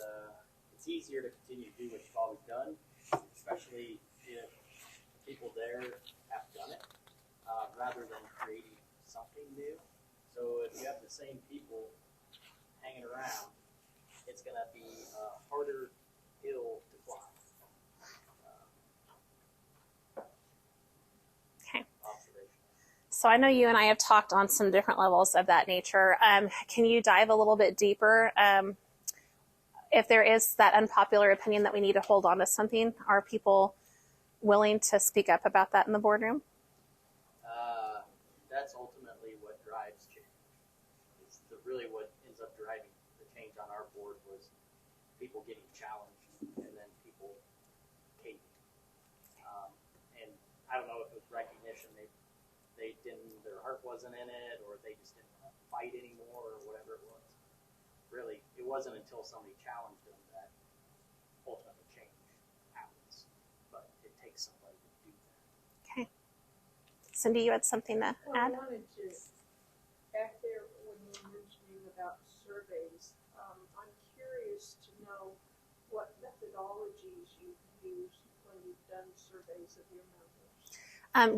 [SPEAKER 3] it's easier to continue to do what you've always done, especially if people there have done it, rather than creating something new. So if you have the same people hanging around, it's going to be a harder hill to climb.
[SPEAKER 1] Okay.
[SPEAKER 3] Observation.
[SPEAKER 1] So I know you and I have talked on some different levels of that nature. Can you dive a little bit deeper? If there is that unpopular opinion that we need to hold on to something, are people willing to speak up about that in the boardroom?
[SPEAKER 3] That's ultimately what drives change. It's really what ends up driving the change on our board was people getting challenged and then people caving. And I don't know if it was recognition they didn't, their heart wasn't in it, or they just didn't want to fight anymore, or whatever it was. Really, it wasn't until somebody challenged them that ultimately change happens. But it takes somebody to do that.
[SPEAKER 1] Okay. Cindy, you had something to
[SPEAKER 5] Well, I
[SPEAKER 1] add?
[SPEAKER 5] wanted to, back there when you were mentioning about surveys, I'm curious to know what methodologies you've used when you've done surveys of your members.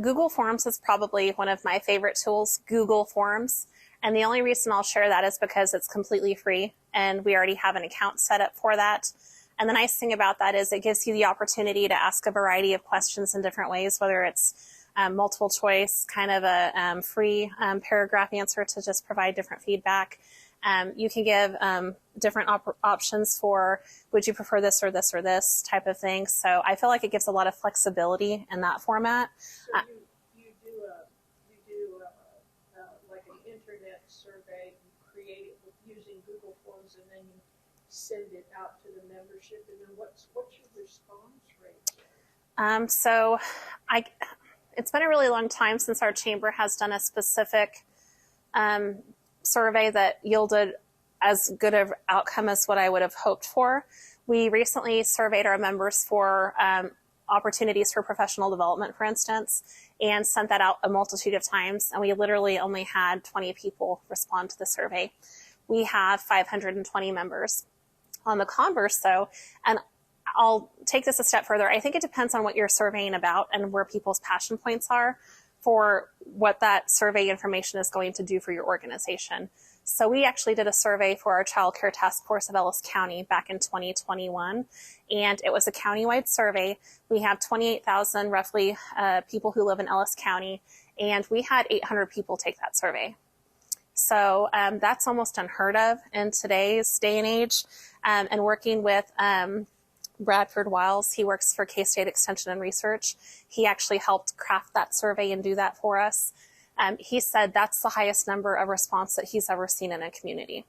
[SPEAKER 1] Google Forms is probably one of my favorite tools, Google Forms. And the only reason I'll share that is because it's completely free and we already have an account set up for that. And the nice thing about that is it gives you the opportunity to ask a variety of questions in different ways, whether it's multiple choice, kind of a free paragraph answer to just provide different feedback. You can give different options for would you prefer this or this or this type of thing. So I feel like it gives a lot of flexibility in that format.
[SPEAKER 5] So you do like an internet survey, you create it using Google Forms, and then you send it out to the membership. And then what's your response rate?
[SPEAKER 1] So it's been a really long time since our chamber has done a specific survey that yielded as good of outcome as what I would have hoped for. We recently surveyed our members for opportunities for professional development, for instance, and sent that out a multitude of times, and we literally only had 20 people respond to the survey. We have 520 members. On the converse, though, and I'll take this a step further, I think it depends on what you're surveying about and where people's passion points are for what that survey information is going to do for your organization. So we actually did a survey for our Child Care Task Force of Ellis County back in 2021, and it was a countywide survey. We have 28,000 roughly people who live in Ellis County, and we had 800 people take that survey. So that's almost unheard of in today's day and age. And working with Bradford Wiles, he works for K-State Extension and Research. He actually helped craft that survey and do that for us. He said that's the highest number of response that he's ever seen in a community.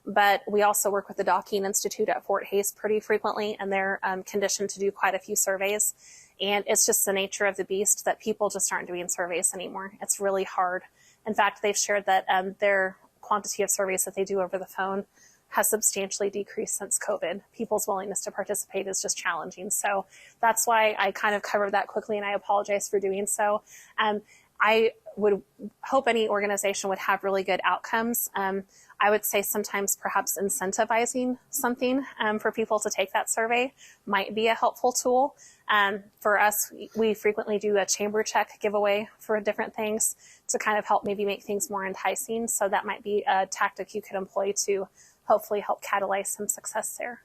[SPEAKER 1] But we also work with the Docking Institute at Fort Hays pretty frequently, and they're conditioned to do quite a few surveys. And it's just the nature of the beast that people just aren't doing surveys anymore. It's really hard. In fact, they've shared that their quantity of surveys that they do over the phone has substantially decreased since COVID. People's willingness to participate is just challenging. So that's why I kind of covered that quickly, and I apologize for doing so. I would hope any organization would have really good outcomes. I would say sometimes perhaps incentivizing something for people to take that survey might be a helpful tool. For us, we frequently do a chamber check giveaway for different things to kind of help maybe make things more enticing. So that might be a tactic you could employ to hopefully help catalyze some success there.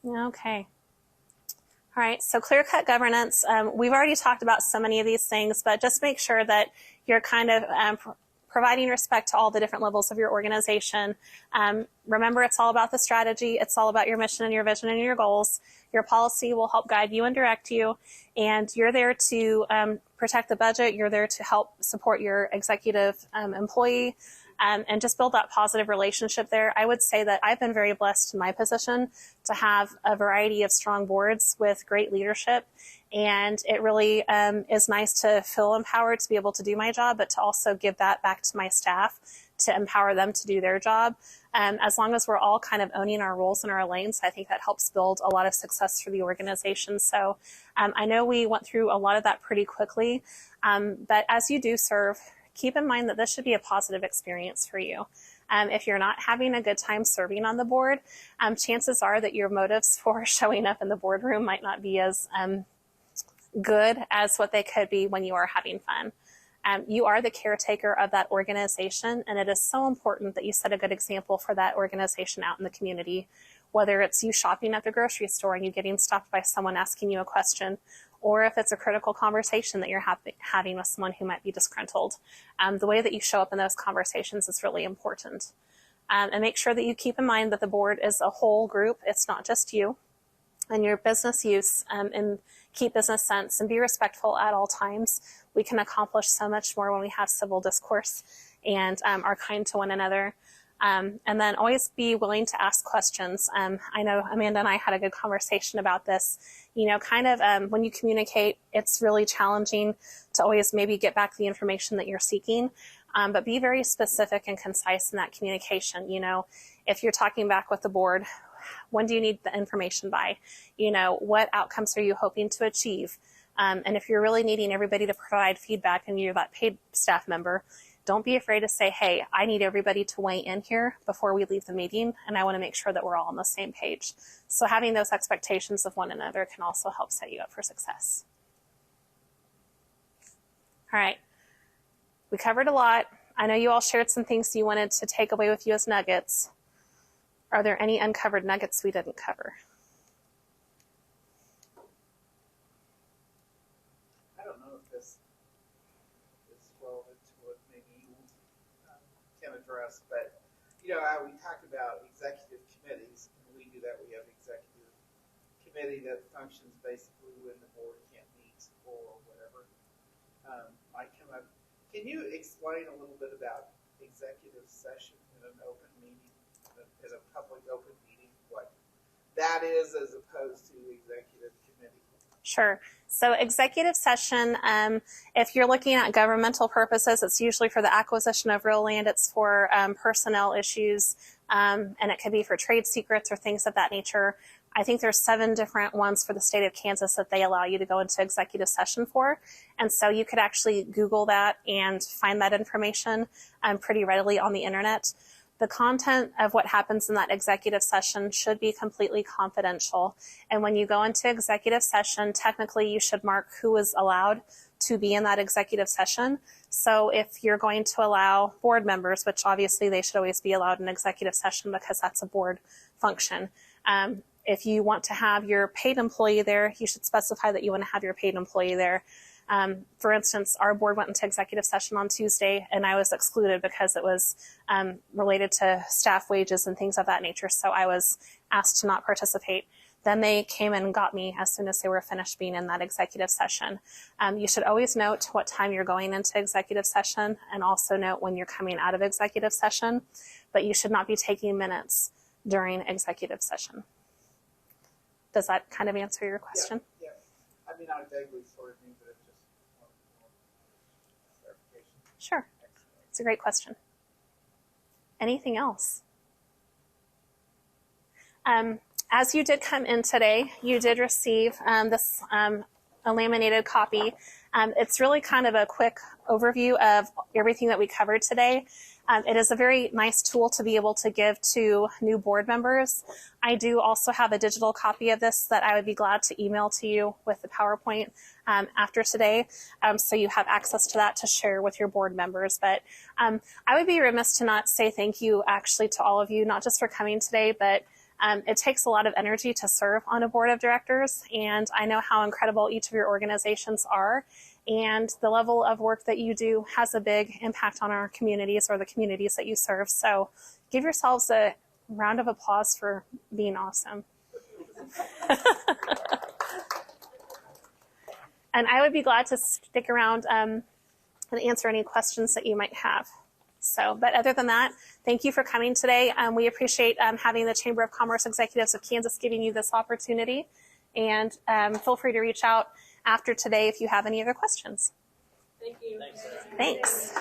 [SPEAKER 1] Okay. All right, so clear-cut governance. We've already talked about so many of these things, but just make sure that you're kind of providing respect to all the different levels of your organization. Remember, it's all about the strategy. It's all about your mission and your vision and your goals. Your policy will help guide you and direct you. And you're there to protect the budget. You're there to help support your executive employee. And just build that positive relationship there. I would say that I've been very blessed in my position to have a variety of strong boards with great leadership. And it really is nice to feel empowered to be able to do my job, but to also give that back to my staff to empower them to do their job. As long as we're all kind of owning our roles and our lanes, I think that helps build a lot of success for the organization. So I know we went through a lot of that pretty quickly, but as you do serve, keep in mind that this should be a positive experience for you. If you're not having a good time serving on the board, chances are that your motives for showing up in the boardroom might not be as good as what they could be when you are having fun. You are the caretaker of that organization, and it is so important that you set a good example for that organization out in the community, whether it's you shopping at the grocery store and you getting stopped by someone asking you a question, or if it's a critical conversation that you're having with someone who might be disgruntled. The way that you show up in those conversations is really important. And make sure that you keep in mind that the board is a whole group. It's not just you. And your business use and keep business sense and be respectful at all times. We can accomplish so much more when we have civil discourse and are kind to one another. And then always be willing to ask questions. I know Amanda and I had a good conversation about this. You know, kind of when you communicate, it's really challenging to always maybe get back the information that you're seeking, but be very specific and concise in that communication. You know, if you're talking back with the board, when do you need the information by? You know, what outcomes are you hoping to achieve? And if you're really needing everybody to provide feedback and you're that paid staff member, don't be afraid to say, hey, I need everybody to weigh in here before we leave the meeting, and I want to make sure that we're all on the same page. So having those expectations of one another can also help set you up for success. All right. We covered a lot. I know you all shared some things you wanted to take away with you as nuggets. Are there any uncovered nuggets we didn't cover?
[SPEAKER 7] I don't know if this is relevant to what maybe you can address, but you know how we talk about executive committees, and we do that. We have executive committee that functions basically when the board can't meet or whatever might come up. Can you explain a little bit about executive session in an open meeting, in a public open meeting, what that is as opposed to executive committee?
[SPEAKER 1] Sure. So executive session, if you're looking at governmental purposes, it's usually for the acquisition of real land. It's for personnel issues, and it could be for trade secrets or things of that nature. I think there's 7 different ones for the state of Kansas that they allow you to go into executive session for. And so you could actually Google that and find that information pretty readily on the internet. The content of what happens in that executive session should be completely confidential. And when you go into executive session, technically you should mark who is allowed to be in that executive session. So if you're going to allow board members, which obviously they should always be allowed in executive session because that's a board function. If you want to have your paid employee there, you should specify that you want to have your paid employee there. For instance, our board went into executive session on Tuesday, and I was excluded because it was related to staff wages and things of that nature. So I was asked to not participate. Then they came and got me as soon as they were finished being in that executive session. You should always note what time you're going into executive session and also note when you're coming out of executive session, but you should not be taking minutes during executive session. Does that kind of answer your question?
[SPEAKER 7] Yeah. I mean, I vaguely sort of knew, but it just wanted more clarification.
[SPEAKER 1] Sure. It's a great question. Anything else? As you did come in today, you did receive this a laminated copy. It's really kind of a quick overview of everything that we covered today. It is a very nice tool to be able to give to new board members. I do also have a digital copy of this that I would be glad to email to you with the PowerPoint after today, so you have access to that to share with your board members. But I would be remiss to not say thank you actually to all of you, not just for coming today, but it takes a lot of energy to serve on a board of directors, and I know how incredible each of your organizations are. and the level of work that you do has a big impact on our communities or the communities that you serve. So give yourselves a round of applause for being awesome. And I would be glad to stick around and answer any questions that you might have. So, but other than that, thank you for coming today. We appreciate having the Chamber of Commerce Executives of Kansas giving you this opportunity. And feel free to reach out after today if you have any other questions.
[SPEAKER 5] Thank you.
[SPEAKER 3] Thanks, Sarah.
[SPEAKER 1] Thanks.